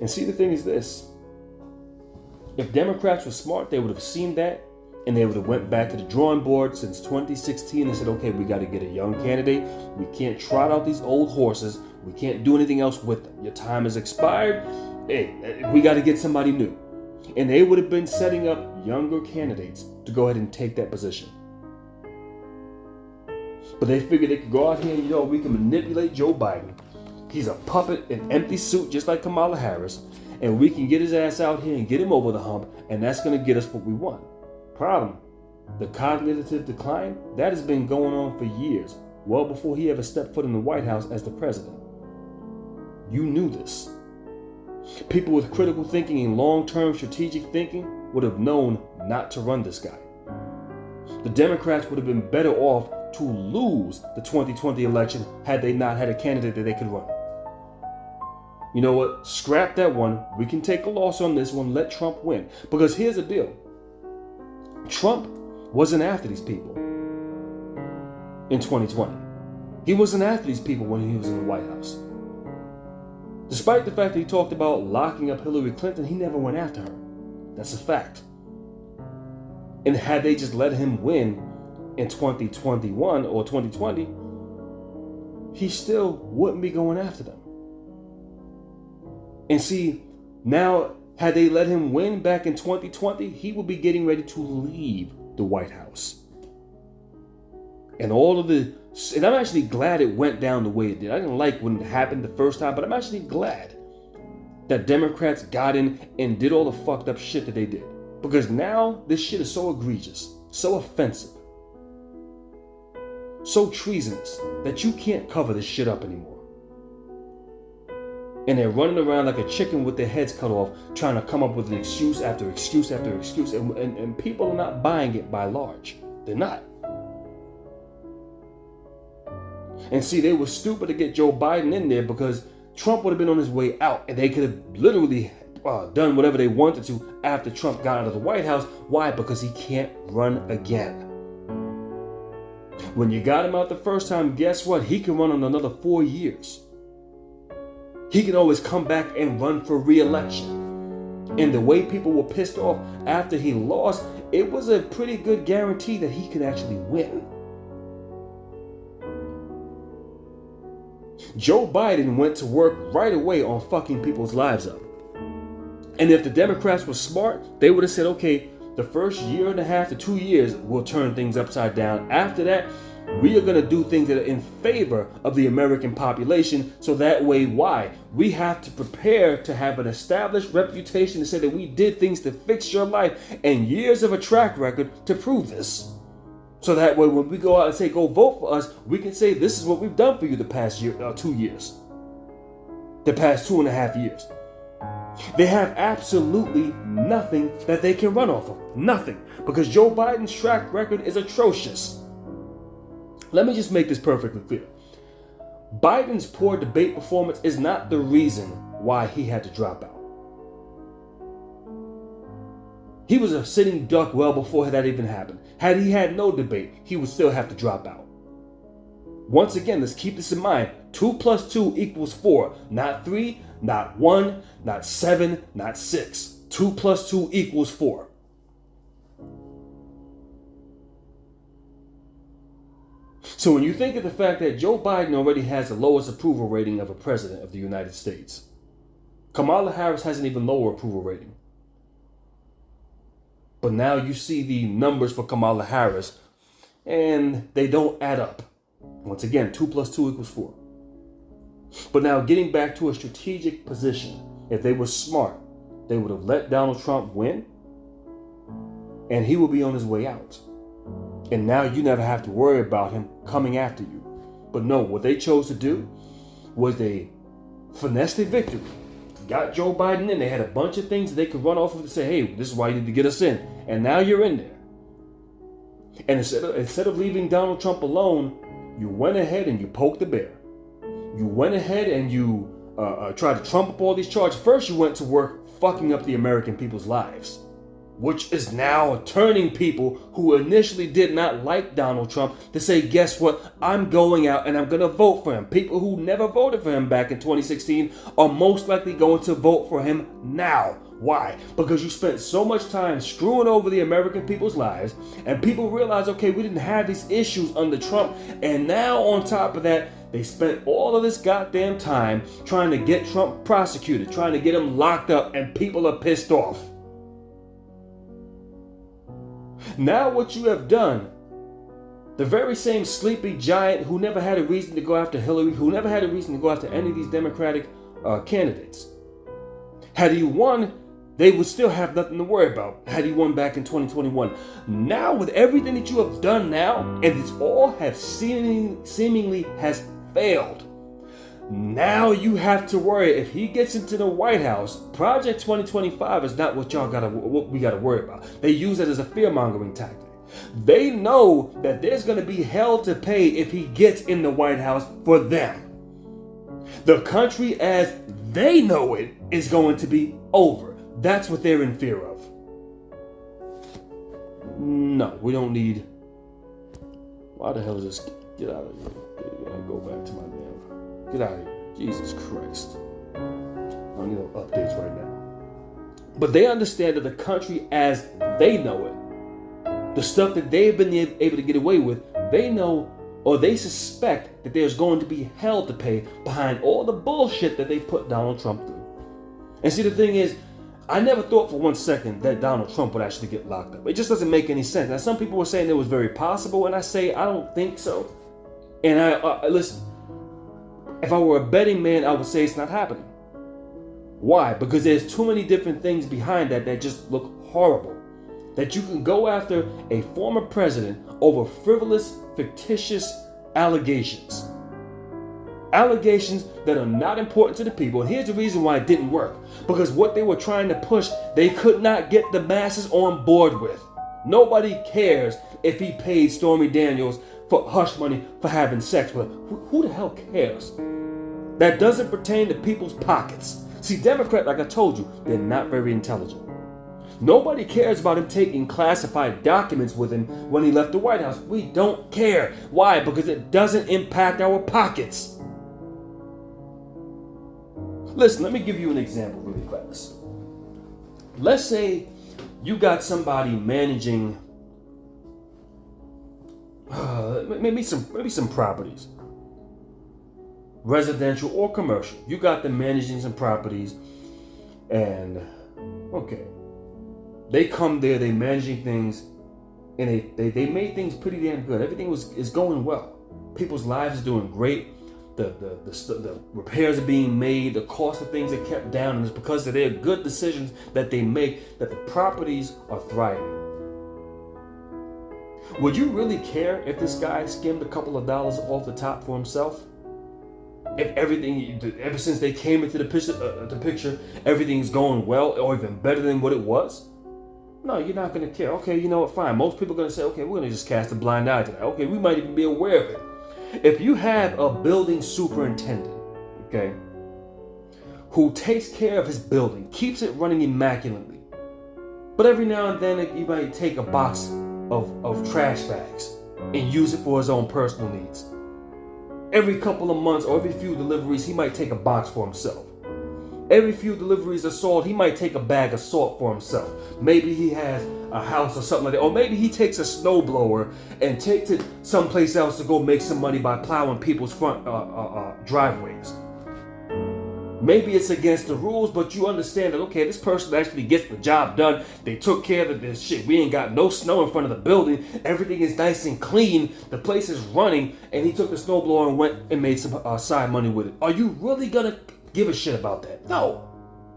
And see, the thing is this. If Democrats were smart, they would have seen that and they would have went back to the drawing board since 2016 and said, okay, we got to get a young candidate. We can't trot out these old horses. We can't do anything else with them. Your time has expired. Hey, we got to get somebody new. And they would have been setting up younger candidates to go ahead and take that position. But they figured they could go out here and, we can manipulate Joe Biden. He's a puppet in empty suit, just like Kamala Harris. And we can get his ass out here and get him over the hump. And that's going to get us what we want. Problem, the cognitive decline, that has been going on for years. Well before he ever stepped foot in the White House as the president. You knew this. People with critical thinking and long-term strategic thinking would have known not to run this guy. The Democrats would have been better off to lose the 2020 election had they not had a candidate that they could run. You know what? Scrap that one. We can take a loss on this one. Let Trump win. Because here's the deal. Trump wasn't after these people in 2020. He wasn't after these people when he was in the White House. Despite the fact that he talked about locking up Hillary Clinton, he never went after her. That's a fact. And had they just let him win in 2021 or 2020, he still wouldn't be going after them. And see, now, had they let him win back in 2020, he would be getting ready to leave the White House. And I'm actually glad it went down the way it did. I didn't like when it happened the first time, but I'm actually glad that Democrats got in and did all the fucked up shit that they did. Because now this shit is so egregious, so offensive, so treasonous that you can't cover this shit up anymore. And they're running around like a chicken with their heads cut off, trying to come up with an excuse after excuse after excuse. And people are not buying it by large. They're not. And see, they were stupid to get Joe Biden in there because Trump would have been on his way out. And they could have literally done whatever they wanted to after Trump got out of the White House. Why? Because he can't run again. When you got him out the first time, guess what? He can run on another 4 years. He can always come back and run for re-election. And the way people were pissed off after he lost, it was a pretty good guarantee that he could actually win. Joe Biden went to work right away on fucking people's lives up. And if the Democrats were smart, they would have said, okay, the first 1.5 to 2 years, we'll turn things upside down. After that, We are going to do things that are in favor of the American population. So that way, why? We have to prepare to have an established reputation to say that we did things to fix your life and years of a track record to prove this. So that way, when we go out and say, go vote for us, we can say, this is what we've done for you the past year, 2 years. The past 2.5 years. They have absolutely nothing that they can run off of. Nothing. Because Joe Biden's track record is atrocious. Let me just make this perfectly clear. Biden's poor debate performance is not the reason why he had to drop out. He was a sitting duck well before that even happened. Had he had no debate, he would still have to drop out. Once again, let's keep this in mind. 2 + 2 = 4. Not 3, not 1, not 7, not 6. 2 + 2 = 4. So when you think of the fact that Joe Biden already has the lowest approval rating of a president of the United States, Kamala Harris has an even lower approval rating. But now you see the numbers for Kamala Harris, and they don't add up. Once again, 2 + 2 = 4. But now getting back to a strategic position, if they were smart, they would have let Donald Trump win, and he would be on his way out. And now you never have to worry about him coming after you. But no, what they chose to do was they finessed a victory. Got Joe Biden in. They had a bunch of things that they could run off of to say, hey, this is why you need to get us in. And now you're in there. And instead of leaving Donald Trump alone, you went ahead and you poked the bear. You went ahead and you tried to trump up all these charges. First, you went to work fucking up the American people's lives, which is now turning people who initially did not like Donald Trump to say, guess what? I'm going out and I'm going to vote for him. People who never voted for him back in 2016 are most likely going to vote for him now. Why? Because you spent so much time screwing over the American people's lives, and people realize, okay, we didn't have these issues under Trump, and now on top of that, they spent all of this goddamn time trying to get Trump prosecuted, trying to get him locked up, and people are pissed off. Now what you have done, the very same sleepy giant who never had a reason to go after Hillary, who never had a reason to go after any of these Democratic candidates. Had he won, they would still have nothing to worry about had he won back in 2021. Now with everything that you have done now, and it's all have seemingly has failed. Now you have to worry if he gets into the White House. Project 2025 is not what we gotta worry about. They use it as a fear-mongering tactic. They know that there's gonna be hell to pay if he gets in the White House for them. The country as they know it is going to be over. That's what they're in fear of. No, we don't need. Why the hell is this? Get out of here. Go back to my damn. Get out of here. Jesus Christ. I don't need no updates right now. But they understand that the country as they know it, the stuff that they've been able to get away with, they know or they suspect that there's going to be hell to pay behind all the bullshit that they put Donald Trump through. And see, the thing is, I never thought for 1 second that Donald Trump would actually get locked up. It just doesn't make any sense. Now, some people were saying it was very possible, and I say I don't think so. And I listen, if I were a betting man, I would say it's not happening. Why? Because there's too many different things behind that just look horrible. That you can go after a former president over frivolous, fictitious allegations. Allegations that are not important to the people. And here's the reason why it didn't work. Because what they were trying to push, they could not get the masses on board with. Nobody cares if he paid Stormy Daniels for hush money for having sex with her. Who the hell cares? That doesn't pertain to people's pockets. See, Democrats, like I told you, they're not very intelligent. Nobody cares about him taking classified documents with him when he left the White House. We don't care. Why? Because it doesn't impact our pockets. Listen, let me give you an example really fast. Let's say you got somebody managing maybe some properties, residential or commercial. You got them managing some properties, and okay, they come there, they managing things And they made things pretty damn good. Everything is going well. People's lives are doing great. The repairs are being made. The cost of things are kept down. And it's because of their good decisions that they make that the properties are thriving. Would you really care if this guy skimmed a couple of dollars off the top for himself? If everything, ever since they came into the picture, everything's going well or even better than what it was? No, you're not going to care. Okay, you know what? Fine. Most people are going to say, okay, we're going to just cast a blind eye to that. Okay, we might even be aware of it. If you have a building superintendent, okay, who takes care of his building, keeps it running immaculately, but every now and then you might take a box of trash bags and use it for his own personal needs. Every couple of months or every few deliveries, he might take a box for himself. Every few deliveries of salt, he might take a bag of salt for himself. Maybe he has a house or something like that. Or maybe he takes a snowblower and takes it someplace else to go make some money by plowing people's front driveways. Maybe it's against the rules, but you understand that, okay, this person actually gets the job done. They took care of this shit. We ain't got no snow in front of the building. Everything is nice and clean. The place is running. And he took the snowblower and went and made some side money with it. Are you really going to give a shit about that? No.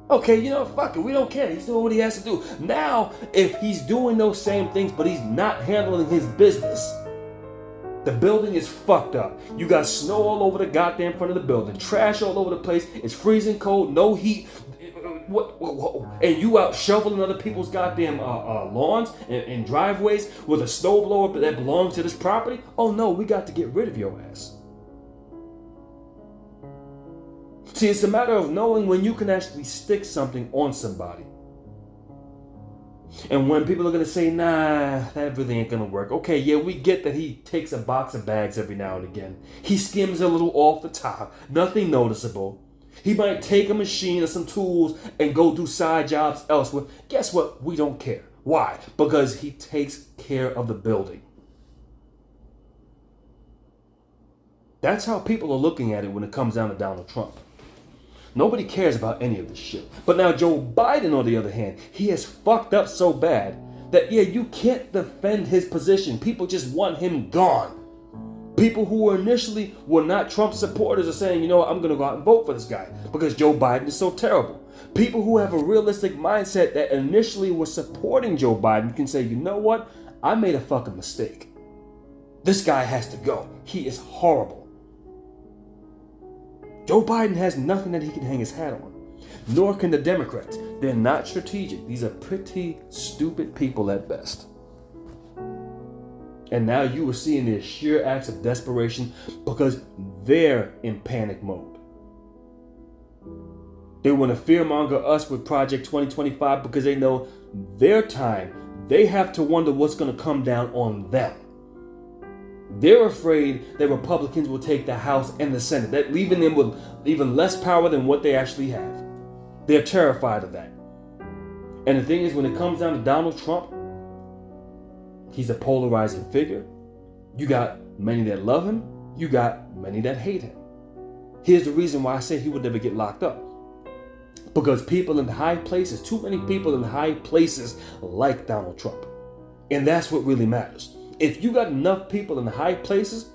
Okay, you know, fuck it. We don't care. He's doing what he has to do. Now, if he's doing those same things, but he's not handling his business, the building is fucked up. You got snow all over the goddamn front of the building. Trash all over the place. It's freezing cold. No heat. What? And you out shoveling other people's goddamn lawns and driveways with a snowblower that belongs to this property? Oh no, we got to get rid of your ass. See, it's a matter of knowing when you can actually stick something on somebody. And when people are going to say, nah, that really ain't going to work. Okay, yeah, we get that he takes a box of bags every now and again. He skims a little off the top. Nothing noticeable. He might take a machine or some tools and go do side jobs elsewhere. Guess what? We don't care. Why? Because he takes care of the building. That's how people are looking at it when it comes down to Donald Trump. Nobody cares about any of this shit. But now Joe Biden, on the other hand, he has fucked up so bad that, yeah, you can't defend his position. People just want him gone. People who initially were not Trump supporters are saying, you know what, I'm going to go out and vote for this guy because Joe Biden is so terrible. People who have a realistic mindset that initially were supporting Joe Biden can say, you know what, I made a fucking mistake. This guy has to go. He is horrible. Joe Biden has nothing that he can hang his hat on. Nor can the Democrats. They're not strategic. These are pretty stupid people at best. And now you are seeing their sheer acts of desperation because they're in panic mode. They want to fearmonger us with Project 2025 because they know their time, they have to wonder what's going to come down on them. They're afraid that Republicans will take the House and the Senate, that leaving them with even less power than what they actually have. They're terrified of that. And the thing is, when it comes down to Donald Trump, he's a polarizing figure. You got many that love him. You got many that hate him. Here's the reason why I say he would never get locked up. Because people in high places, too many people in high places like Donald Trump. And that's what really matters. If you got enough people in high places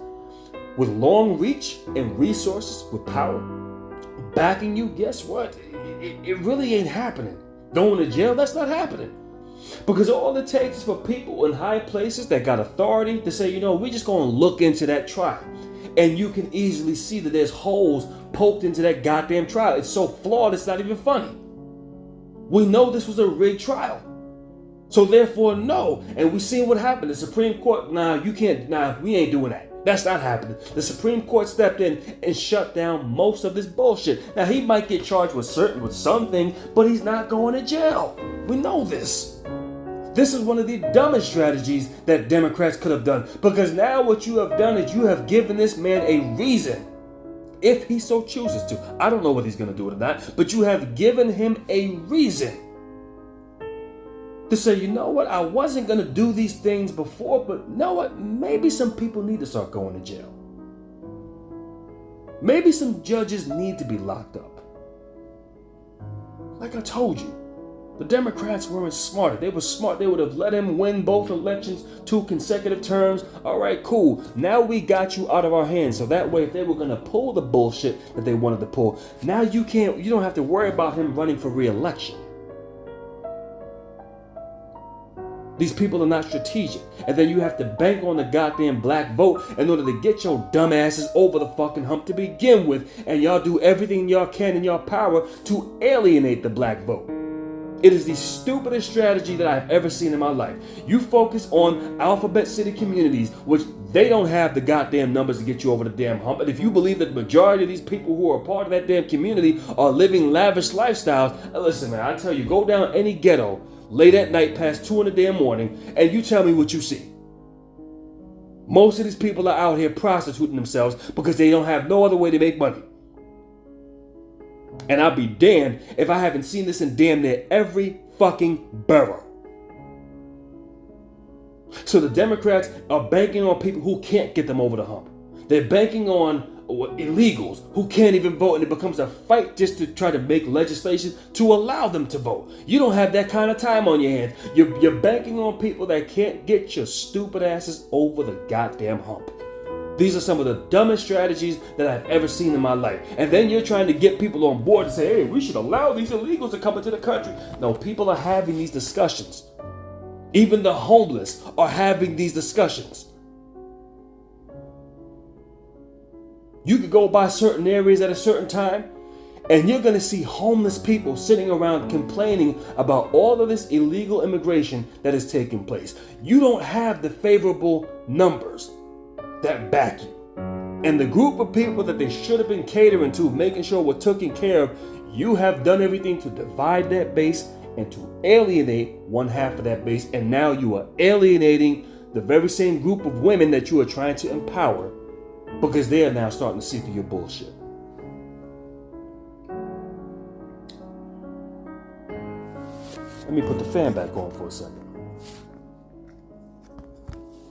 with long reach and resources, with power, backing you, guess what? It really ain't happening. Going to jail, that's not happening. Because all it takes is for people in high places that got authority to say, you know, we're just going to look into that trial. And you can easily see that there's holes poked into that goddamn trial. It's so flawed, it's not even funny. We know this was a rigged trial. So therefore, no. And we seen what happened. The Supreme Court, we ain't doing that. That's not happening. The Supreme Court stepped in and shut down most of this bullshit. Now, he might get charged with something, but he's not going to jail. We know this. This is one of the dumbest strategies that Democrats could have done. Because now what you have done is you have given this man a reason, if he so chooses to. I don't know what he's going to do with that, but you have given him a reason to say, you know what, I wasn't going to do these things before, but you know what, maybe some people need to start going to jail. Maybe some judges need to be locked up. Like I told you, The Democrats weren't smart. If they were smart, they would have let him win both elections, 2 consecutive terms. All right, cool. Now we got you out of our hands. So that way, if they were going to pull the bullshit that they wanted to pull, now you don't have to worry about him running for re-election. These people are not strategic. And then you have to bank on the goddamn black vote in order to get your dumb asses over the fucking hump to begin with. And y'all do everything y'all can in your power to alienate the black vote. It is the stupidest strategy that I've ever seen in my life. You focus on alphabet city communities, which they don't have the goddamn numbers to get you over the damn hump. And if you believe that the majority of these people who are part of that damn community are living lavish lifestyles, listen, man, I tell you, go down any ghetto late at night past 2 in the damn morning, and you tell me what you see. Most of these people are out here prostituting themselves because they don't have no other way to make money. And I'll be damned if I haven't seen this in damn near every fucking borough. So the Democrats are banking on people who can't get them over the hump. They're banking on illegals who can't even vote, and it becomes a fight just to try to make legislation to allow them to vote. You don't have that kind of time on your hands. You're banking on people that can't get your stupid asses over the goddamn hump. These are some of the dumbest strategies that I've ever seen in my life. And then you're trying to get people on board to say, hey, we should allow these illegals to come into the country. No, people are having these discussions. Even the homeless are having these discussions. You could go by certain areas at a certain time, and you're going to see homeless people sitting around complaining about all of this illegal immigration that is taking place. You don't have the favorable numbers that back you. And the group of people that they should have been catering to, making sure we're taken care of, you have done everything to divide that base and to alienate one half of that base. And now you are alienating the very same group of women that you are trying to empower, because they are now starting to see through your bullshit. Let me put the fan back on for a second,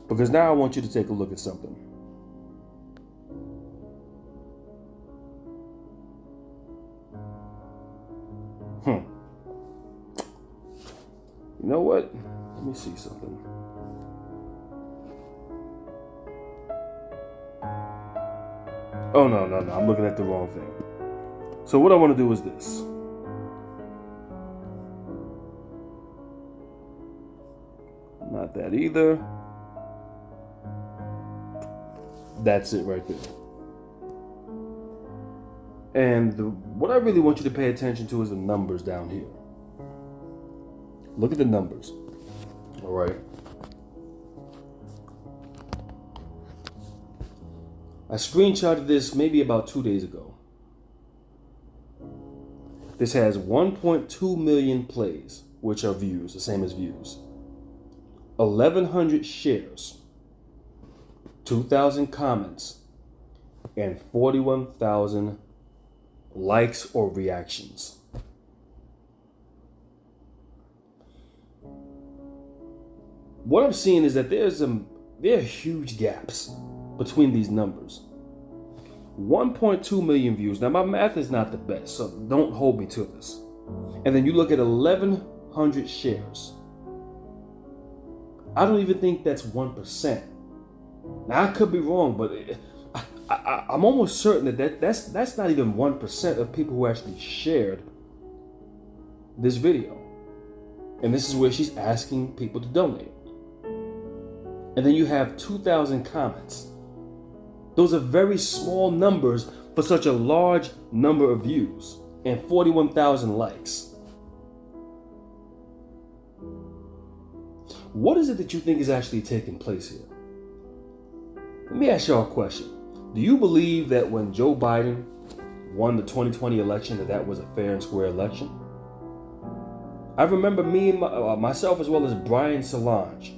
because now I want you to take a look at something. You know what? Let me see something. Oh, no. I'm looking at the wrong thing. So what I want to do is this. Not that either. That's it right there. And what I really want you to pay attention to is the numbers down here. Look at the numbers. All right. I screenshotted this maybe about 2 days ago. This has 1.2 million plays, which are views, the same as views. 1,100 shares, 2,000 comments, and 41,000 likes or reactions. What I'm seeing is that there are huge gaps between these numbers. 1.2 million views. Now my math is not the best, so don't hold me to this. And then you look at 1,100 shares. I don't even think that's 1%. Now I could be wrong, but I'm almost certain that's not even 1% of people who actually shared this video. And this is where she's asking people to donate. And then you have 2,000 comments. Those are very small numbers for such a large number of views, and 41,000 likes. What is it that you think is actually taking place here? Let me ask y'all a question. Do you believe that when Joe Biden won the 2020 election, that was a fair and square election? I remember me and myself, as well as Brian Solange,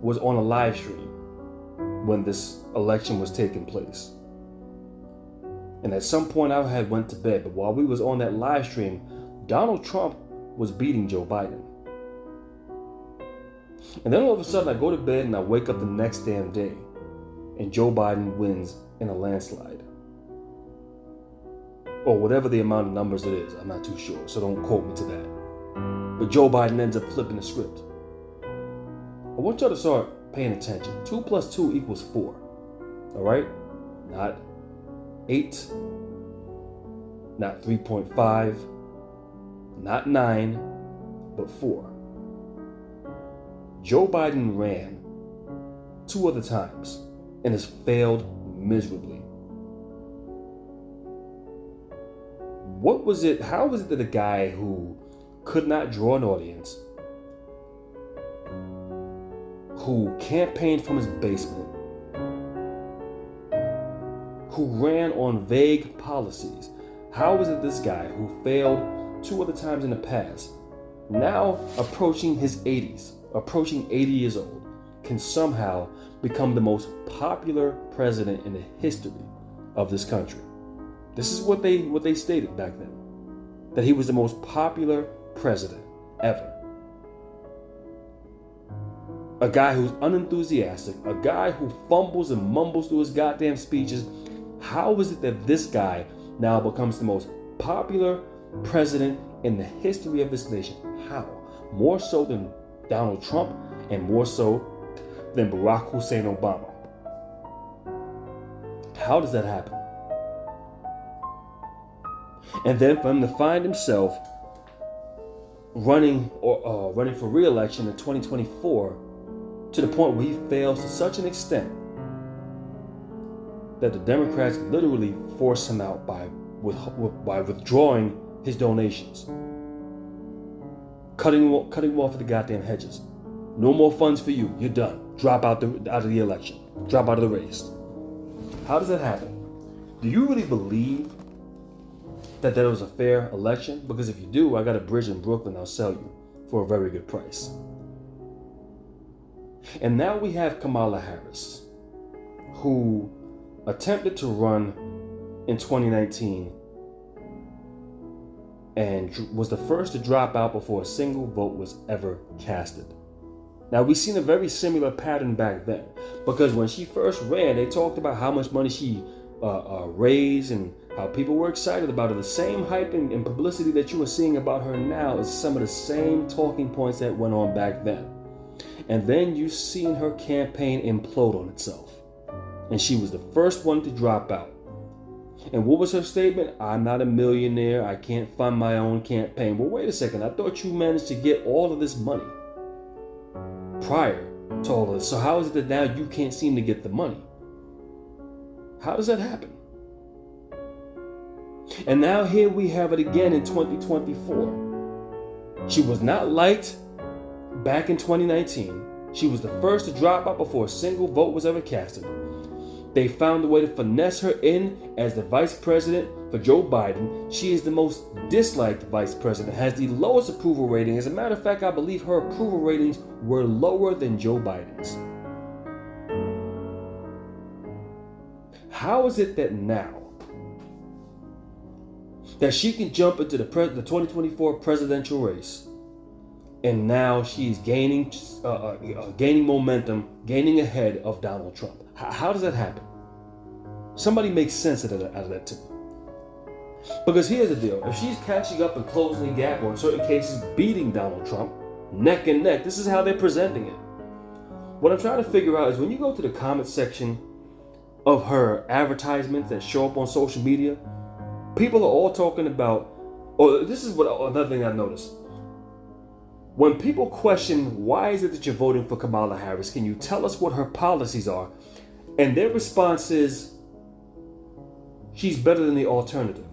was on a live stream when this election was taking place. And at some point I had went to bed, but while we was on that live stream, Donald Trump was beating Joe Biden. And then all of a sudden I go to bed and I wake up the next damn day and Joe Biden wins in a landslide. Or whatever the amount of numbers it is, I'm not too sure, so don't quote me to that. But Joe Biden ends up flipping the script. I want y'all to start paying attention. 2 plus 2 equals 4. All right? Not 8, not 3.5, not 9, but 4. Joe Biden ran 2 other times and has failed miserably. What was it? How was it that a guy who could not draw an audience, who campaigned from his basement, who ran on vague policies, how was it this guy who failed 2 other times in the past, now approaching his 80s, approaching 80 years old, can somehow become the most popular president in the history of this country? This is what they stated back then, that he was the most popular president ever. A guy who's unenthusiastic, a guy who fumbles and mumbles through his goddamn speeches. How is it that this guy now becomes the most popular president in the history of this nation? How? More so than Donald Trump and more so than Barack Hussein Obama. How does that happen? And then for him to find himself running for re-election in 2024 to the point where he fails to such an extent that the Democrats literally force him out by withdrawing his donations, cutting him off of the goddamn hedges. No more funds for you. You're done. Drop out of the election. Drop out of the race. How does that happen? Do you really believe that was a fair election? Because if you do, I got a bridge in Brooklyn I'll sell you for a very good price. And now we have Kamala Harris, who attempted to run in 2019 and was the first to drop out before a single vote was ever casted. Now, we've seen a very similar pattern back then, because when she first ran, they talked about how much money she raised and how people were excited about her. The same hype and publicity that you are seeing about her now is some of the same talking points that went on back then. And then you've seen her campaign implode on itself. And she was the first one to drop out. And what was her statement? I'm not a millionaire. I can't fund my own campaign. Well, wait a second. I thought you managed to get all of this money prior to all of this. So how is it that now you can't seem to get the money? How does that happen? And now here we have it again in 2024. She was not liked back in 2019. She was the first to drop out before a single vote was ever casted. They found a way to finesse her in as the vice president for Joe Biden. She is the most disliked vice president, has the lowest approval rating. As a matter of fact, I believe her approval ratings were lower than Joe Biden's. How is it that now that she can jump into the 2024 presidential race, and now she's gaining momentum, gaining ahead of Donald Trump? How does that happen? Somebody make sense out of that to me. Because here's the deal. If she's catching up and closing the gap, or in certain cases beating Donald Trump neck and neck, this is how they're presenting it. What I'm trying to figure out is when you go to the comment section of her advertisements that show up on social media, people are all talking about, this is what another thing I noticed. When people question, why is it that you're voting for Kamala Harris? Can you tell us what her policies are? And their response is, she's better than the alternative.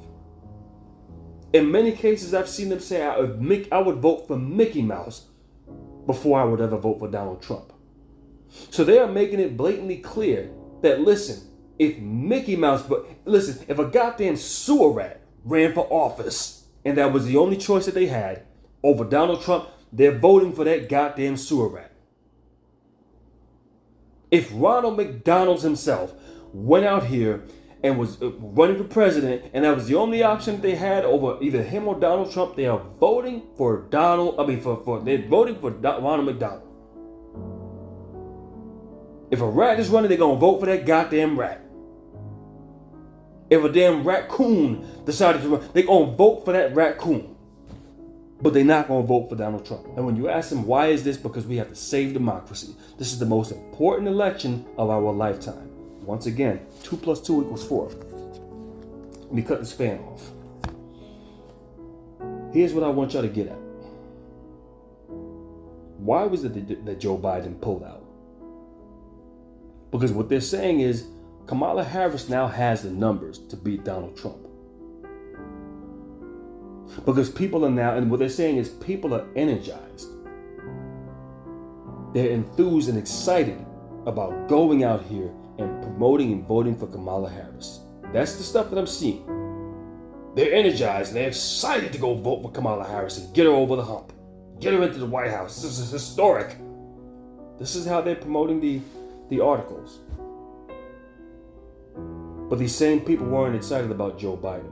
In many cases, I've seen them say, I would vote for Mickey Mouse before I would ever vote for Donald Trump. So they are making it blatantly clear that, listen, if a goddamn sewer rat ran for office and that was the only choice that they had over Donald Trump, they're voting for that goddamn sewer rat. If Ronald McDonald himself went out here and was running for president, and that was the only option they had over either him or Donald Trump, they are voting for Ronald McDonald. If a rat is running, they're gonna vote for that goddamn rat. If a damn raccoon decided to run, they're gonna vote for that raccoon. but they're not going to vote for Donald Trump. And when you ask them, why is this? Because we have to save democracy. This is the most important election of our lifetime. Once again, 2 + 2 = 4. Let me cut this fan off. Here's what I want y'all to get at. Why was it that Joe Biden pulled out? Because what they're saying is Kamala Harris now has the numbers to beat Donald Trump. Because people are now, and what they're saying is people are energized. They're enthused and excited about going out here and promoting and voting for Kamala Harris. That's the stuff that I'm seeing. They're energized and they're excited to go vote for Kamala Harris and get her over the hump. Get her into the White House. This is historic. This is how they're promoting the articles. But these same people weren't excited about Joe Biden.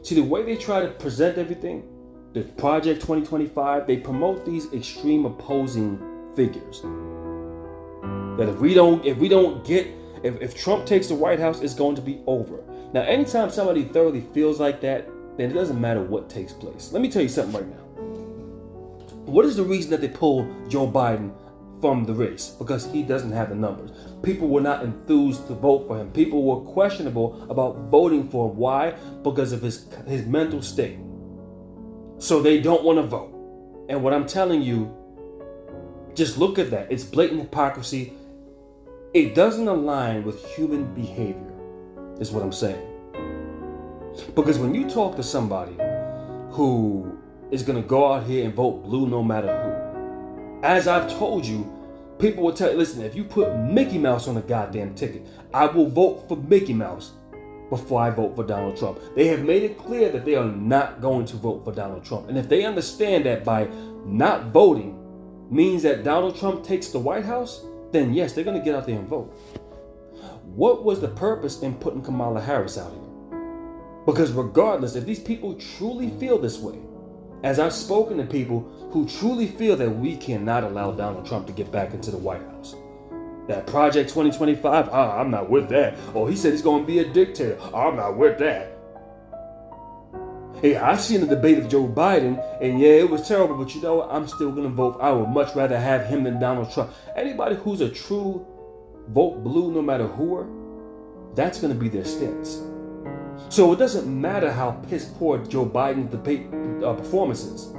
See, the way they try to present everything, the Project 2025, they promote these extreme opposing figures. That if Trump takes the White House, it's going to be over. Now, anytime somebody thoroughly feels like that, then it doesn't matter what takes place. Let me tell you something right now. What is the reason that they pulled Joe Biden from the race? Because he doesn't have the numbers. People were not enthused to vote for him. People were questionable about voting for him. Why? Because of his mental state. So they don't want to vote. And what I'm telling you, just look at that. It's blatant hypocrisy. It doesn't align with human behavior, is what I'm saying. Because when you talk to somebody who is going to go out here and vote blue no matter who, as I've told you, people will tell you, listen, if you put Mickey Mouse on a goddamn ticket, I will vote for Mickey Mouse before I vote for Donald Trump. They have made it clear that they are not going to vote for Donald Trump. And if they understand that by not voting means that Donald Trump takes the White House, then yes, they're going to get out there and vote. What was the purpose in putting Kamala Harris out here? Because regardless, if these people truly feel this way, as I've spoken to people who truly feel that we cannot allow Donald Trump to get back into the White House. That Project 2025, I'm not with that. Oh, he said he's going to be a dictator. I'm not with that. Hey, I've seen the debate of Joe Biden, and yeah, it was terrible, but you know what? I'm still going to vote. I would much rather have him than Donald Trump. Anybody who's a true vote blue, no matter who, that's going to be their stance. So it doesn't matter how piss poor Joe Biden's debate performance is.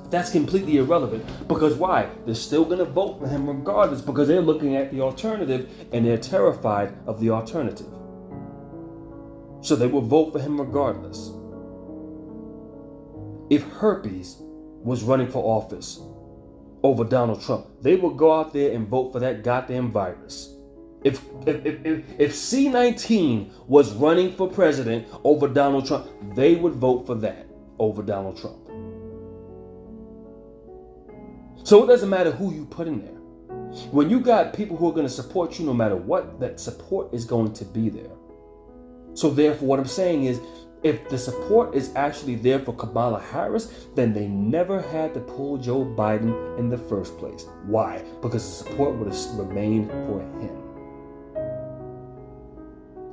That's completely irrelevant. Because why? They're still going to vote for him regardless, because they're looking at the alternative and they're terrified of the alternative. So they will vote for him regardless. If herpes was running for office over Donald Trump, they would go out there and vote for that goddamn virus. If C-19 was running for president over Donald Trump, they would vote for that over Donald Trump. So it doesn't matter who you put in there. When you got people who are going to support you no matter what, that support is going to be there. So therefore, what I'm saying is, if the support is actually there for Kamala Harris, then they never had to pull Joe Biden in the first place. Why? Because the support would have remained for him.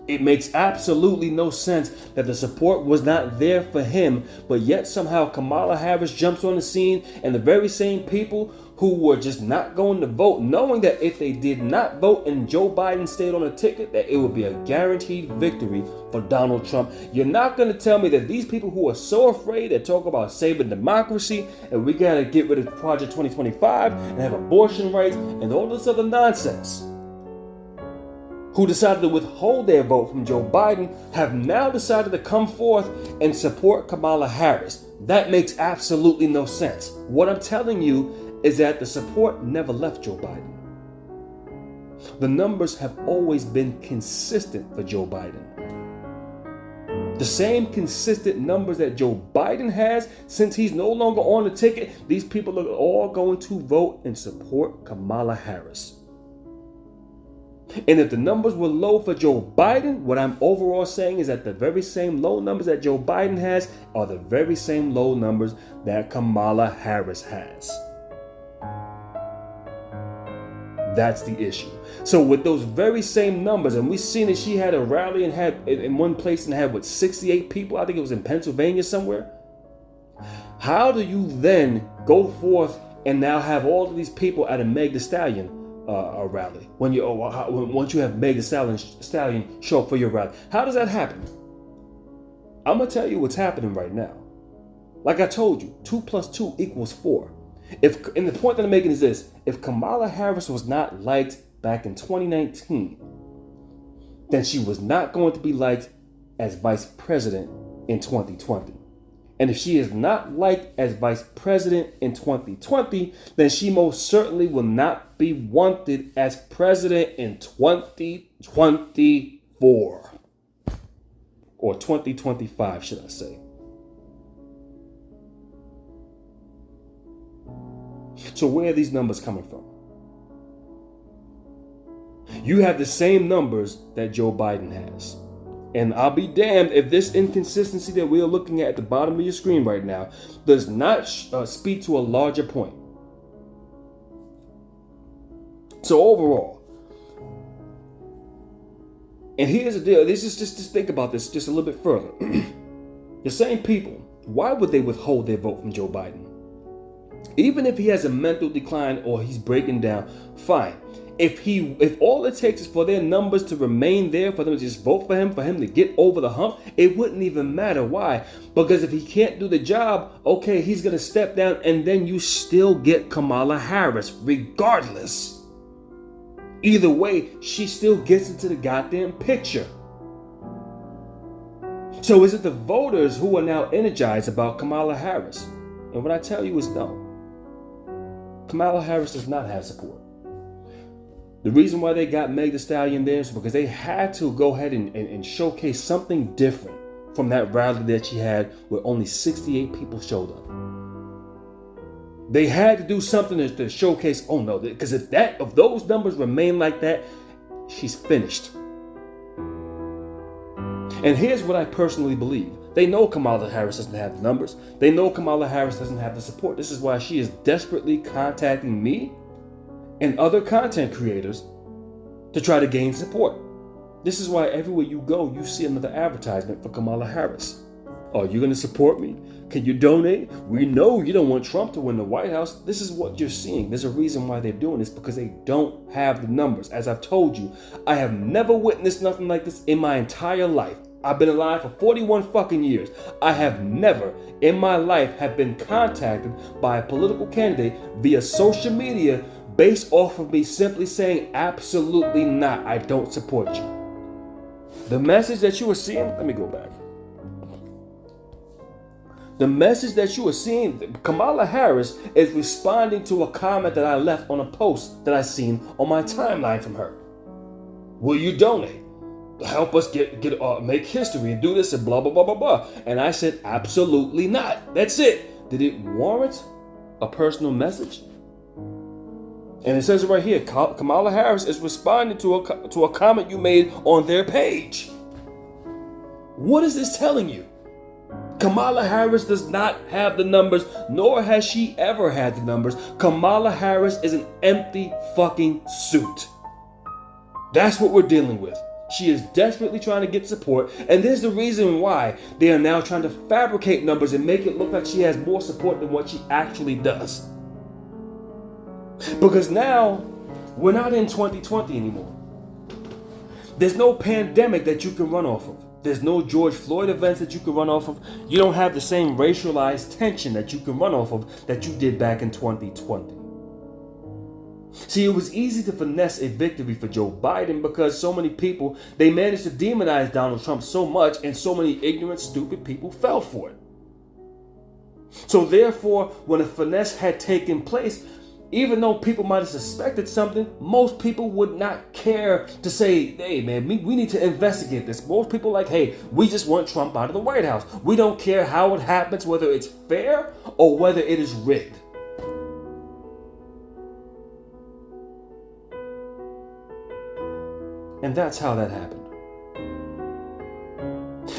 It makes absolutely no sense that the support was not there for him, but yet somehow Kamala Harris jumps on the scene, and the very same people who were just not going to vote, knowing that if they did not vote and Joe Biden stayed on the ticket, that it would be a guaranteed victory for Donald Trump. You're not going to tell me that these people who are so afraid that talk about saving democracy and we got to get rid of Project 2025 and have abortion rights and all this other nonsense, who decided to withhold their vote from Joe Biden, have now decided to come forth and support Kamala Harris. That makes absolutely no sense. What I'm telling you is that the support never left Joe Biden. The numbers have always been consistent for Joe Biden. The same consistent numbers that Joe Biden has since he's no longer on the ticket, these people are all going to vote and support Kamala Harris. And if the numbers were low for Joe Biden, what I'm overall saying is that the very same low numbers that Joe Biden has are the very same low numbers that Kamala Harris has. That's the issue. So with those very same numbers, and we've seen that she had a rally and had in one place and had 68 people. I think it was in Pennsylvania somewhere. How do you then go forth and now have all of these people at a Meg Thee Stallion rally once you have Meg Thee Stallion show up for your rally? How does that happen? I'm gonna tell you what's happening right now. Like I told you, 2 + 2 = 4. And the point that I'm making is this: if Kamala Harris was not liked back in 2019, then she was not going to be liked as vice president in 2020. And if she is not liked as vice president in 2020, then she most certainly will not be wanted as president in 2024. Or 2025, should I say. So where are these numbers coming from? You have the same numbers that Joe Biden has. And I'll be damned if this inconsistency that we are looking at the bottom of your screen right now does not speak to a larger point. So overall, and here's the deal. This is just think about this just a little bit further. The same people, why would they withhold their vote from Joe Biden? Even if he has a mental decline or he's breaking down, fine. If all it takes is for their numbers to remain there, for them to just vote for him to get over the hump, it wouldn't even matter. Why? Because if he can't do the job, okay, he's going to step down, and then you still get Kamala Harris regardless. Either way, she still gets into the goddamn picture. So is it the voters who are now energized about Kamala Harris? And what I tell you is no. Kamala Harris does not have support. The reason why they got Meg Thee Stallion there is because they had to go ahead and showcase something different from that rally that she had where only 68 people showed up. They had to do something to showcase, oh no, because if those numbers remain like that, she's finished. And here's what I personally believe. They know Kamala Harris doesn't have the numbers. They know Kamala Harris doesn't have the support. This is why she is desperately contacting me and other content creators to try to gain support. This is why everywhere you go, you see another advertisement for Kamala Harris. Are you going to support me? Can you donate? We know you don't want Trump to win the White House. This is what you're seeing. There's a reason why they're doing this, because they don't have the numbers. As I've told you, I have never witnessed nothing like this in my entire life. I've been alive for 41 fucking years. I have never in my life have been contacted by a political candidate via social media based off of me simply saying, absolutely not, I don't support you. The message that you were seeing, let me go back. The message that you were seeing, Kamala Harris is responding to a comment that I left on a post that I seen on my timeline from her. Will you donate? Help us make history and do this and blah, blah, blah, blah, blah. And I said, absolutely not. That's it. Did it warrant a personal message? And it says it right here, Kamala Harris is responding to a comment you made on their page. What is this telling you? Kamala Harris does not have the numbers, nor has she ever had the numbers. Kamala Harris is an empty fucking suit. That's what we're dealing with. She is desperately trying to get support, and there's the reason why they are now trying to fabricate numbers and make it look like she has more support than what she actually does. Because now, we're not in 2020 anymore. There's no pandemic that you can run off of. There's no George Floyd events that you can run off of. You don't have the same racialized tension that you can run off of that you did back in 2020. See, it was easy to finesse a victory for Joe Biden because so many people, they managed to demonize Donald Trump so much and so many ignorant, stupid people fell for it. So therefore, when a finesse had taken place, even though people might have suspected something, most people would not care to say, hey man, we need to investigate this. Most people are like, hey, we just want Trump out of the White House. We don't care how it happens, whether it's fair or whether it is rigged. And that's how that happened.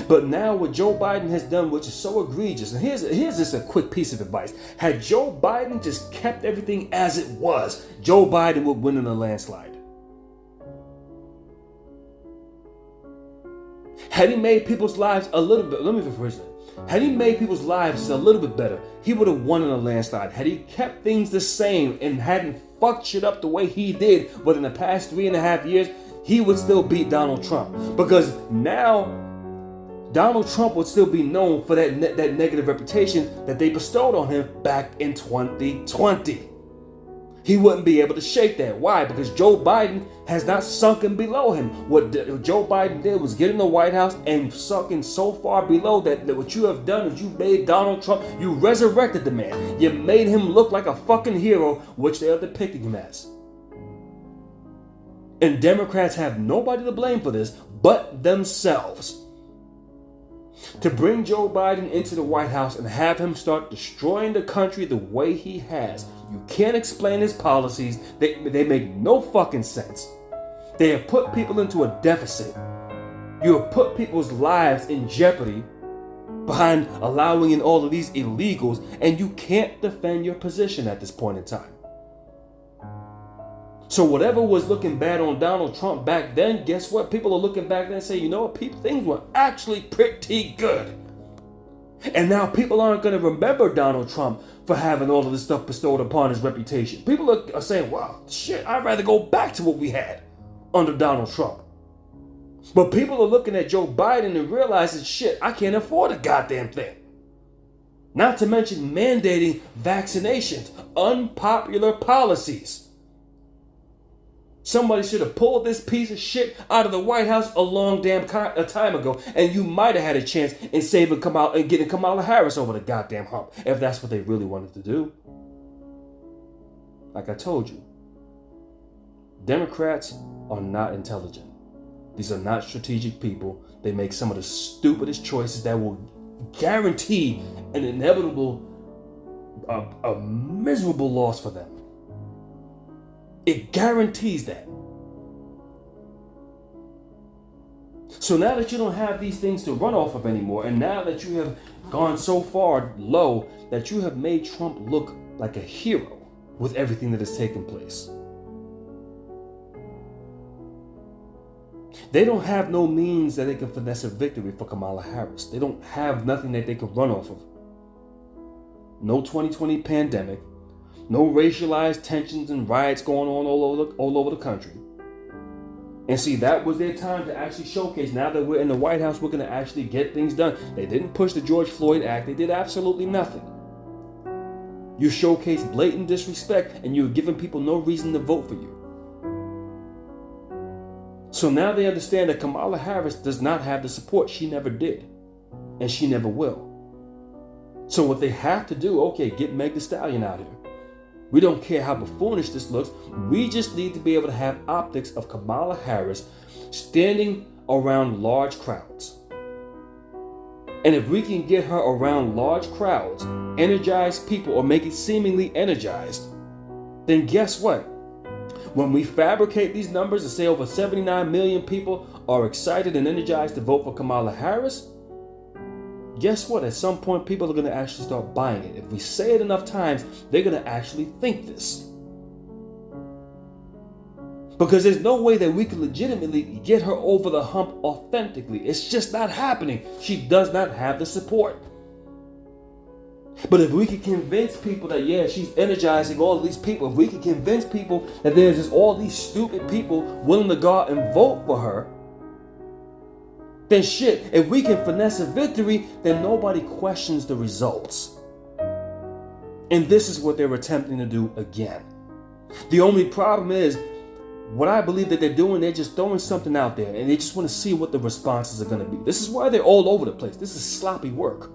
But now what Joe Biden has done, which is so egregious, and here's just a quick piece of advice. Had Joe Biden just kept everything as it was, Joe Biden would win in a landslide. Had he made people's lives a little bit, let me rephrase that. Had he made people's lives just a little bit better, he would have won in a landslide. Had he kept things the same and hadn't fucked shit up the way he did within the past 3.5 years, he would still beat Donald Trump. Because now, Donald Trump would still be known for that negative reputation that they bestowed on him back in 2020. He wouldn't be able to shake that. Why? Because Joe Biden has not sunken below him. What Joe Biden did was get in the White House and sunken so far below that what you have done is you made Donald Trump, you resurrected the man. You made him look like a fucking hero, which they are depicting him as. And Democrats have nobody to blame for this but themselves. To bring Joe Biden into the White House and have him start destroying the country the way he has. You can't explain his policies. They make no fucking sense. They have put people into a deficit. You have put people's lives in jeopardy behind allowing in all of these illegals, and you can't defend your position at this point in time. So whatever was looking bad on Donald Trump back then, guess what? People are looking back then and say, you know what, people, things were actually pretty good. And now people aren't going to remember Donald Trump for having all of this stuff bestowed upon his reputation. People are saying, wow, shit, I'd rather go back to what we had under Donald Trump. But people are looking at Joe Biden and realizing, shit, I can't afford a goddamn thing. Not to mention mandating vaccinations, unpopular policies. Somebody should have pulled this piece of shit out of the White House a long damn time ago, and you might have had a chance in saving Kamala and getting Kamala Harris over the goddamn hump, if that's what they really wanted to do. Like I told you, Democrats are not intelligent. These are not strategic people. They make some of the stupidest choices that will guarantee an inevitable, a miserable loss for them. It guarantees that. So now that you don't have these things to run off of anymore, and now that you have gone so far low that you have made Trump look like a hero with everything that has taken place, they don't have no means that they can finesse a victory for Kamala Harris. They don't have nothing that they can run off of. No 2020 pandemic. No racialized tensions and riots going on all over the country. And see, that was their time to actually showcase. Now that we're in the White House, we're going to actually get things done. They didn't push the George Floyd Act. They did absolutely nothing. You showcased blatant disrespect, and you're giving people no reason to vote for you. So now they understand that Kamala Harris does not have the support. She never did. And she never will. So what they have to do, okay, get Meg Thee Stallion out here. We don't care how buffoonish this looks. We just need to be able to have optics of Kamala Harris standing around large crowds. And if we can get her around large crowds, energize people or make it seemingly energized, then guess what? When we fabricate these numbers and say over 79 million people are excited and energized to vote for Kamala Harris, guess what? At some point, people are going to actually start buying it. If we say it enough times, they're going to actually think this. Because there's no way that we can legitimately get her over the hump authentically. It's just not happening. She does not have the support. But if we can convince people that, yeah, she's energizing all of these people, if we can convince people that there's just all these stupid people willing to go out and vote for her, then shit, if we can finesse a victory, then nobody questions the results. And this is what they're attempting to do again. The only problem is, what I believe that they're doing, they're just throwing something out there and they just want to see what the responses are going to be. This is why they're all over the place. This is sloppy work.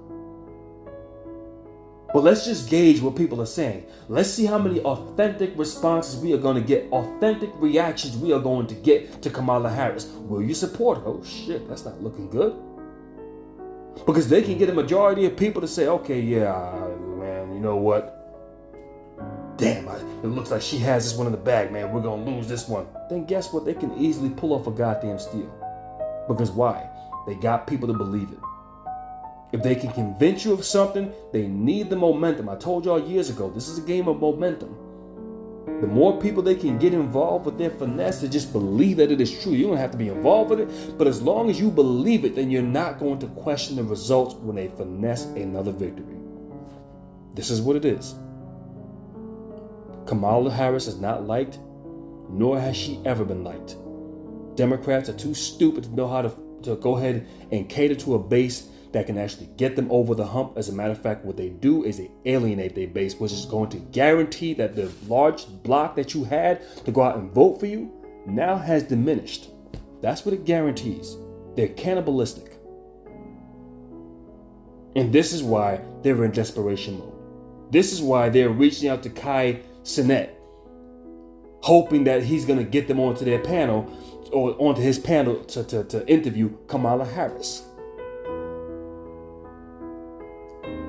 But let's just gauge what people are saying. Let's see how many authentic responses we are going to get, authentic reactions we are going to get to Kamala Harris. Will you support her? Oh shit, that's not looking good. Because they can get a majority of people to say, okay, yeah, man, you know what? Damn, it looks like she has this one in the bag, man. We're going to lose this one. Then guess what? They can easily pull off a goddamn steal. Because why? They got people to believe it. If they can convince you of something, they need the momentum. I told y'all years ago, this is a game of momentum. The more people they can get involved with their finesse to just believe that it is true. You don't have to be involved with it, but as long as you believe it, then you're not going to question the results when they finesse another victory. This is what it is. Kamala Harris is not liked, nor has she ever been liked. Democrats are too stupid to know how to go ahead and cater to a base that can actually get them over the hump. As a matter of fact, what they do is they alienate their base, which is going to guarantee that the large block that you had to go out and vote for you now has diminished. That's what it guarantees. They're cannibalistic. And this is why they're in desperation mode. This is why they're reaching out to Kai Cenat, hoping that he's going to get them onto their panel or onto his panel to interview Kamala Harris.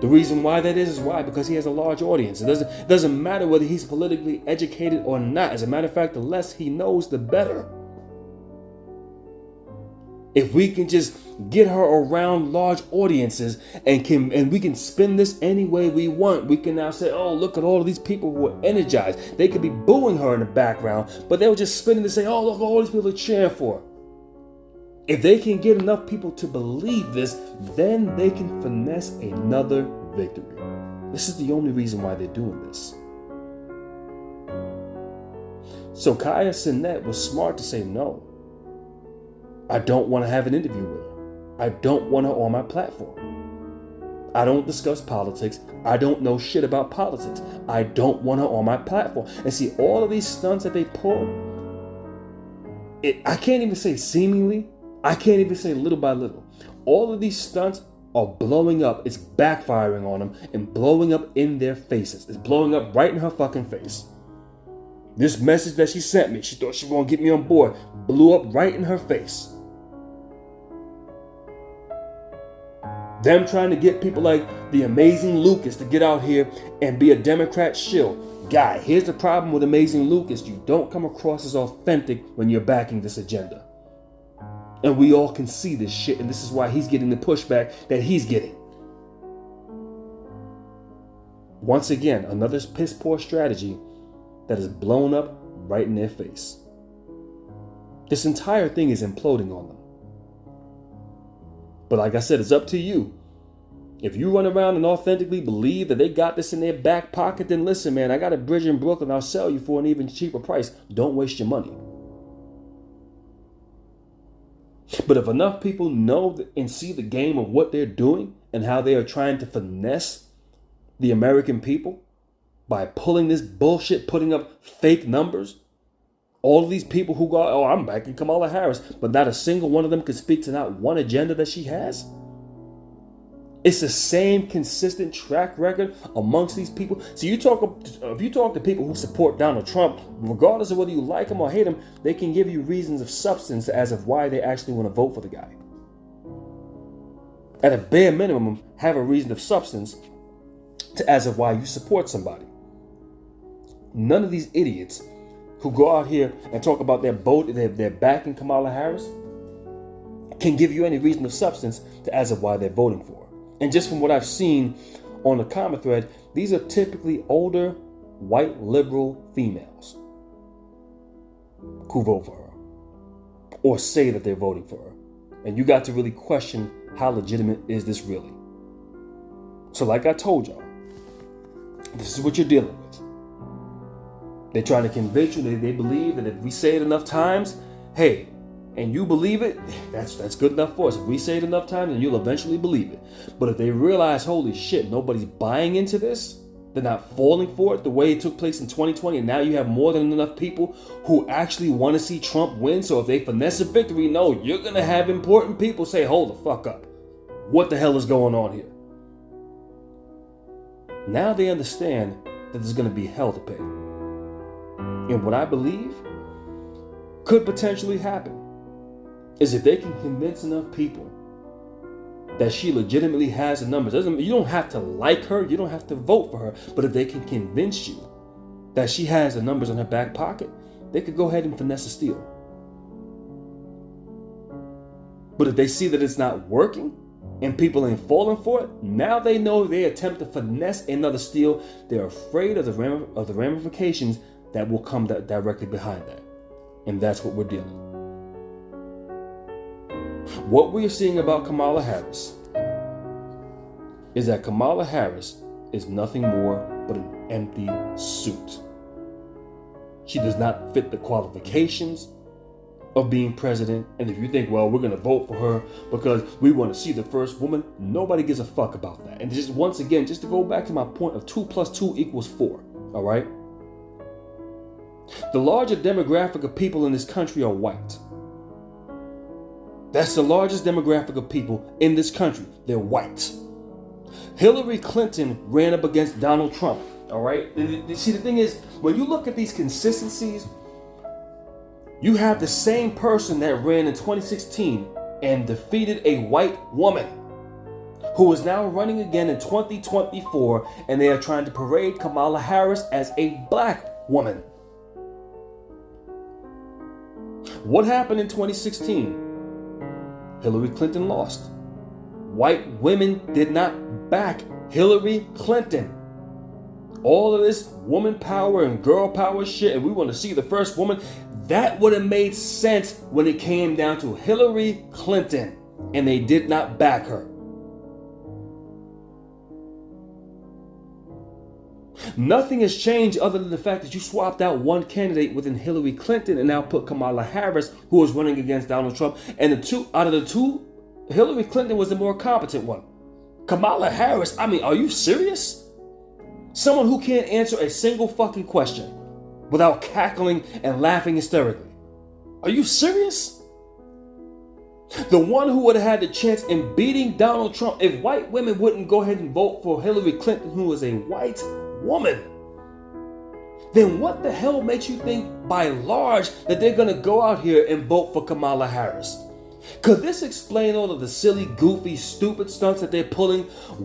The reason why that is why? Because he has a large audience. It doesn't matter whether he's politically educated or not. As a matter of fact, the less he knows, the better. If we can just get her around large audiences and we can spin this any way we want, we can now say, oh, look at all of these people who are energized. They could be booing her in the background, but they'll just spin it and say, oh, look, all these people are cheering for her. If they can get enough people to believe this, then they can finesse another victory. This is the only reason why they're doing this. So Kai Cenat was smart to say no. I don't want to have an interview with her. I don't want her on my platform. I don't discuss politics. I don't know shit about politics. I don't want her on my platform. And see, all of these stunts that they pull, I can't even say seemingly. I can't even say little by little. All of these stunts are blowing up. It's backfiring on them and blowing up in their faces. It's blowing up right in her fucking face. This message that she sent me, she thought she was going to get me on board, blew up right in her face. Them trying to get people like the amazing Lucas to get out here and be a Democrat shill. Guy, here's the problem with amazing Lucas. You don't come across as authentic when you're backing this agenda. And we all can see this shit, and this is why he's getting the pushback that he's getting. Once again, another piss poor strategy that is blown up right in their face. This entire thing is imploding on them. But like I said, it's up to you. If you run around and authentically believe that they got this in their back pocket, then listen, man, I got a bridge in Brooklyn. I'll sell you for an even cheaper price. Don't waste your money. But if enough people know and see the game of what they're doing and how they are trying to finesse the American people by pulling this bullshit, putting up fake numbers, all of these people who go, oh, I'm backing Kamala Harris, but not a single one of them could speak to not one agenda that she has. It's the same consistent track record amongst these people. So if you talk to people who support Donald Trump, regardless of whether you like him or hate him, they can give you reasons of substance as of why they actually want to vote for the guy. At a bare minimum, have a reason of substance as of why you support somebody. None of these idiots who go out here and talk about their backing Kamala Harris can give you any reason of substance as of why they're voting for her. And just from what I've seen on the comment thread, these are typically older, white, liberal females who vote for her or say that they're voting for her. And you got to really question how legitimate is this really. So like I told y'all, this is what you're dealing with. They're trying to convince you that they believe that if we say it enough times, hey, and you believe it, that's good enough for us. If we say it enough times, then you'll eventually believe it. But if they realize, holy shit, nobody's buying into this, they're not falling for it the way it took place in 2020, and now you have more than enough people who actually want to see Trump win. So if they finesse a victory, no, you're going to have important people say, hold the fuck up. What the hell is going on here? Now they understand that there's going to be hell to pay. And what I believe could potentially happen is if they can convince enough people that she legitimately has the numbers. You don't have to like her, you don't have to vote for her, but if they can convince you that she has the numbers in her back pocket, they could go ahead and finesse a steal. But if they see that it's not working and people ain't falling for it, now they know they attempt to finesse another steal. They're afraid of the ramifications that will come directly behind that. And that's what we're dealing with. What we're seeing about Kamala Harris is that Kamala Harris is nothing more but an empty suit. She does not fit the qualifications of being president. And if you think, well, we're going to vote for her because we want to see the first woman, nobody gives a fuck about that. And just once again, just to go back to my point of 2 + 2 = 4, all right? The larger demographic of people in this country are white. That's the largest demographic of people in this country. They're white. Hillary Clinton ran up against Donald Trump, all right? See, the thing is, when you look at these consistencies, you have the same person that ran in 2016 and defeated a white woman who is now running again in 2024, and they are trying to parade Kamala Harris as a black woman. What happened in 2016? Hillary Clinton lost. White women did not back Hillary Clinton. All of this woman power and girl power shit, and we want to see the first woman, that would have made sense when it came down to Hillary Clinton, and they did not back her. Nothing has changed other than the fact that you swapped out one candidate within Hillary Clinton and now put Kamala Harris, who was running against Donald Trump. And out of the two, Hillary Clinton was the more competent one. Kamala Harris, I mean, are you serious? Someone who can't answer a single fucking question without cackling and laughing hysterically. Are you serious? The one who would have had the chance in beating Donald Trump, if white women wouldn't go ahead and vote for Hillary Clinton, who was a white woman, then what the hell makes you think by large that they're going to go out here and vote for Kamala Harris? Could this explain all of the silly, goofy, stupid stunts that they're pulling?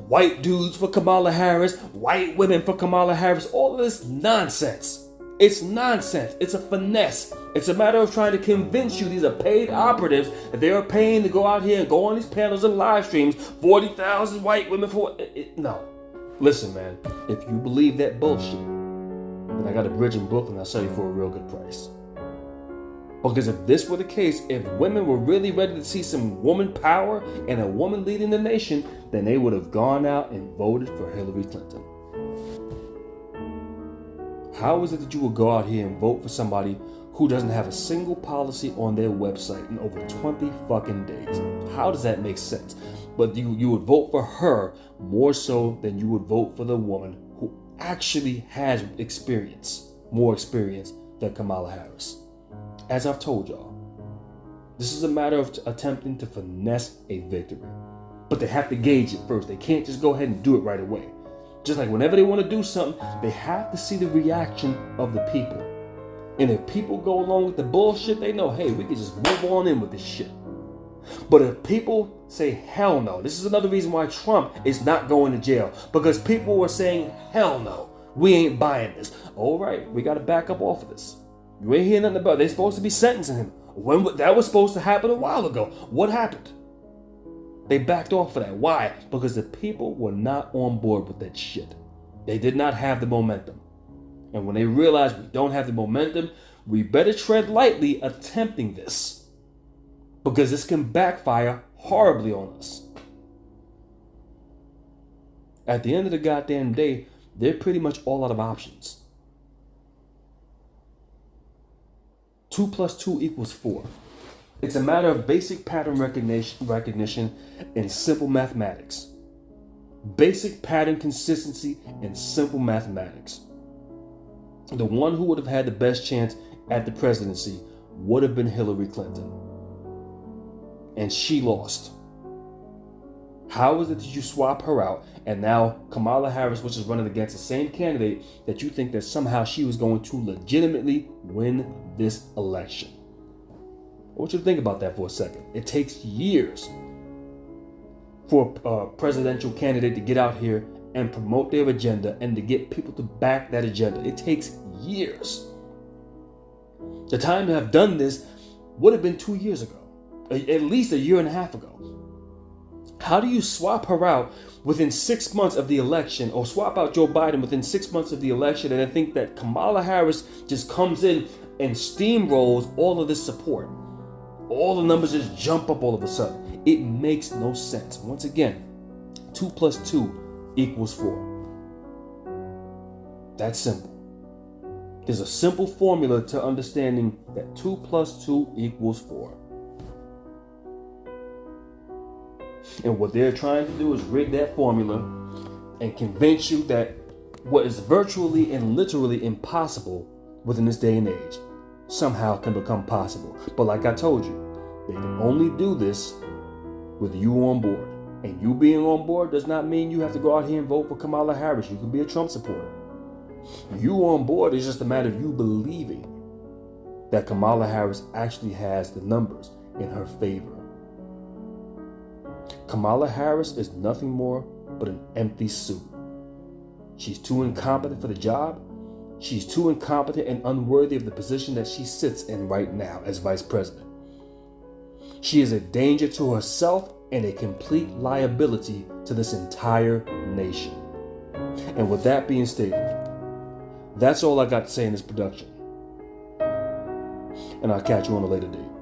White dudes for Kamala Harris, white women for Kamala Harris, all of this nonsense. It's nonsense. It's a finesse. It's a matter of trying to convince you these are paid operatives that they are paying to go out here and go on these panels and live streams. 40,000 white women for no. Listen, man, if you believe that bullshit, then I got a bridge in Brooklyn I'll sell you for a real good price. Because if this were the case, if women were really ready to see some woman power and a woman leading the nation, then they would have gone out and voted for Hillary Clinton. How is it that you would go out here and vote for somebody who doesn't have a single policy on their website in over 20 fucking days? How does that make sense? But you would vote for her more so than you would vote for the woman who actually has experience, more experience than Kamala Harris. As I've told y'all, this is a matter of attempting to finesse a victory. But they have to gauge it first. They can't just go ahead and do it right away. Just like whenever they want to do something, they have to see the reaction of the people. And if people go along with the bullshit, they know, hey, we can just move on in with this shit. But if people say, hell no, this is another reason why Trump is not going to jail. Because people were saying, hell no, we ain't buying this. All right, we got to back up off of this. You ain't hearing nothing about it. They're supposed to be sentencing him. That was supposed to happen a while ago. What happened? They backed off of that. Why? Because the people were not on board with that shit. They did not have the momentum. And when they realized we don't have the momentum, we better tread lightly attempting this. Because this can backfire horribly on us. At the end of the goddamn day, they're pretty much all out of options. 2 + 2 = 4. It's a matter of basic pattern recognition and simple mathematics. Basic pattern consistency and simple mathematics. The one who would have had the best chance at the presidency would have been Hillary Clinton. And she lost. How is it that you swap her out and now Kamala Harris, which is running against the same candidate, that you think that somehow she was going to legitimately win this election? I want you to think about that for a second. It takes years for a presidential candidate to get out here and promote their agenda and to get people to back that agenda. It takes years. The time to have done this would have been 2 years ago, at least a year and a half ago. How do you swap her out within 6 months of the election, or swap out Joe Biden within 6 months of the election, and then think that Kamala Harris just comes in and steamrolls all of this support? All the numbers just jump up all of a sudden. It makes no sense. Once again, 2 plus 2 equals 4. That's simple. There's a simple formula to understanding that 2 plus 2 equals 4. And what they're trying to do is rig that formula and convince you that what is virtually and literally impossible within this day and age somehow can become possible. But like I told you, they can only do this with you on board. And you being on board does not mean you have to go out here and vote for Kamala Harris. You can be a Trump supporter. You on board is just a matter of you believing that Kamala Harris actually has the numbers in her favor. Kamala Harris is nothing more but an empty suit. She's too incompetent for the job. She's too incompetent and unworthy of the position that she sits in right now as vice president. She is a danger to herself and a complete liability to this entire nation. And with that being stated, that's all I got to say in this production. And I'll catch you on a later date.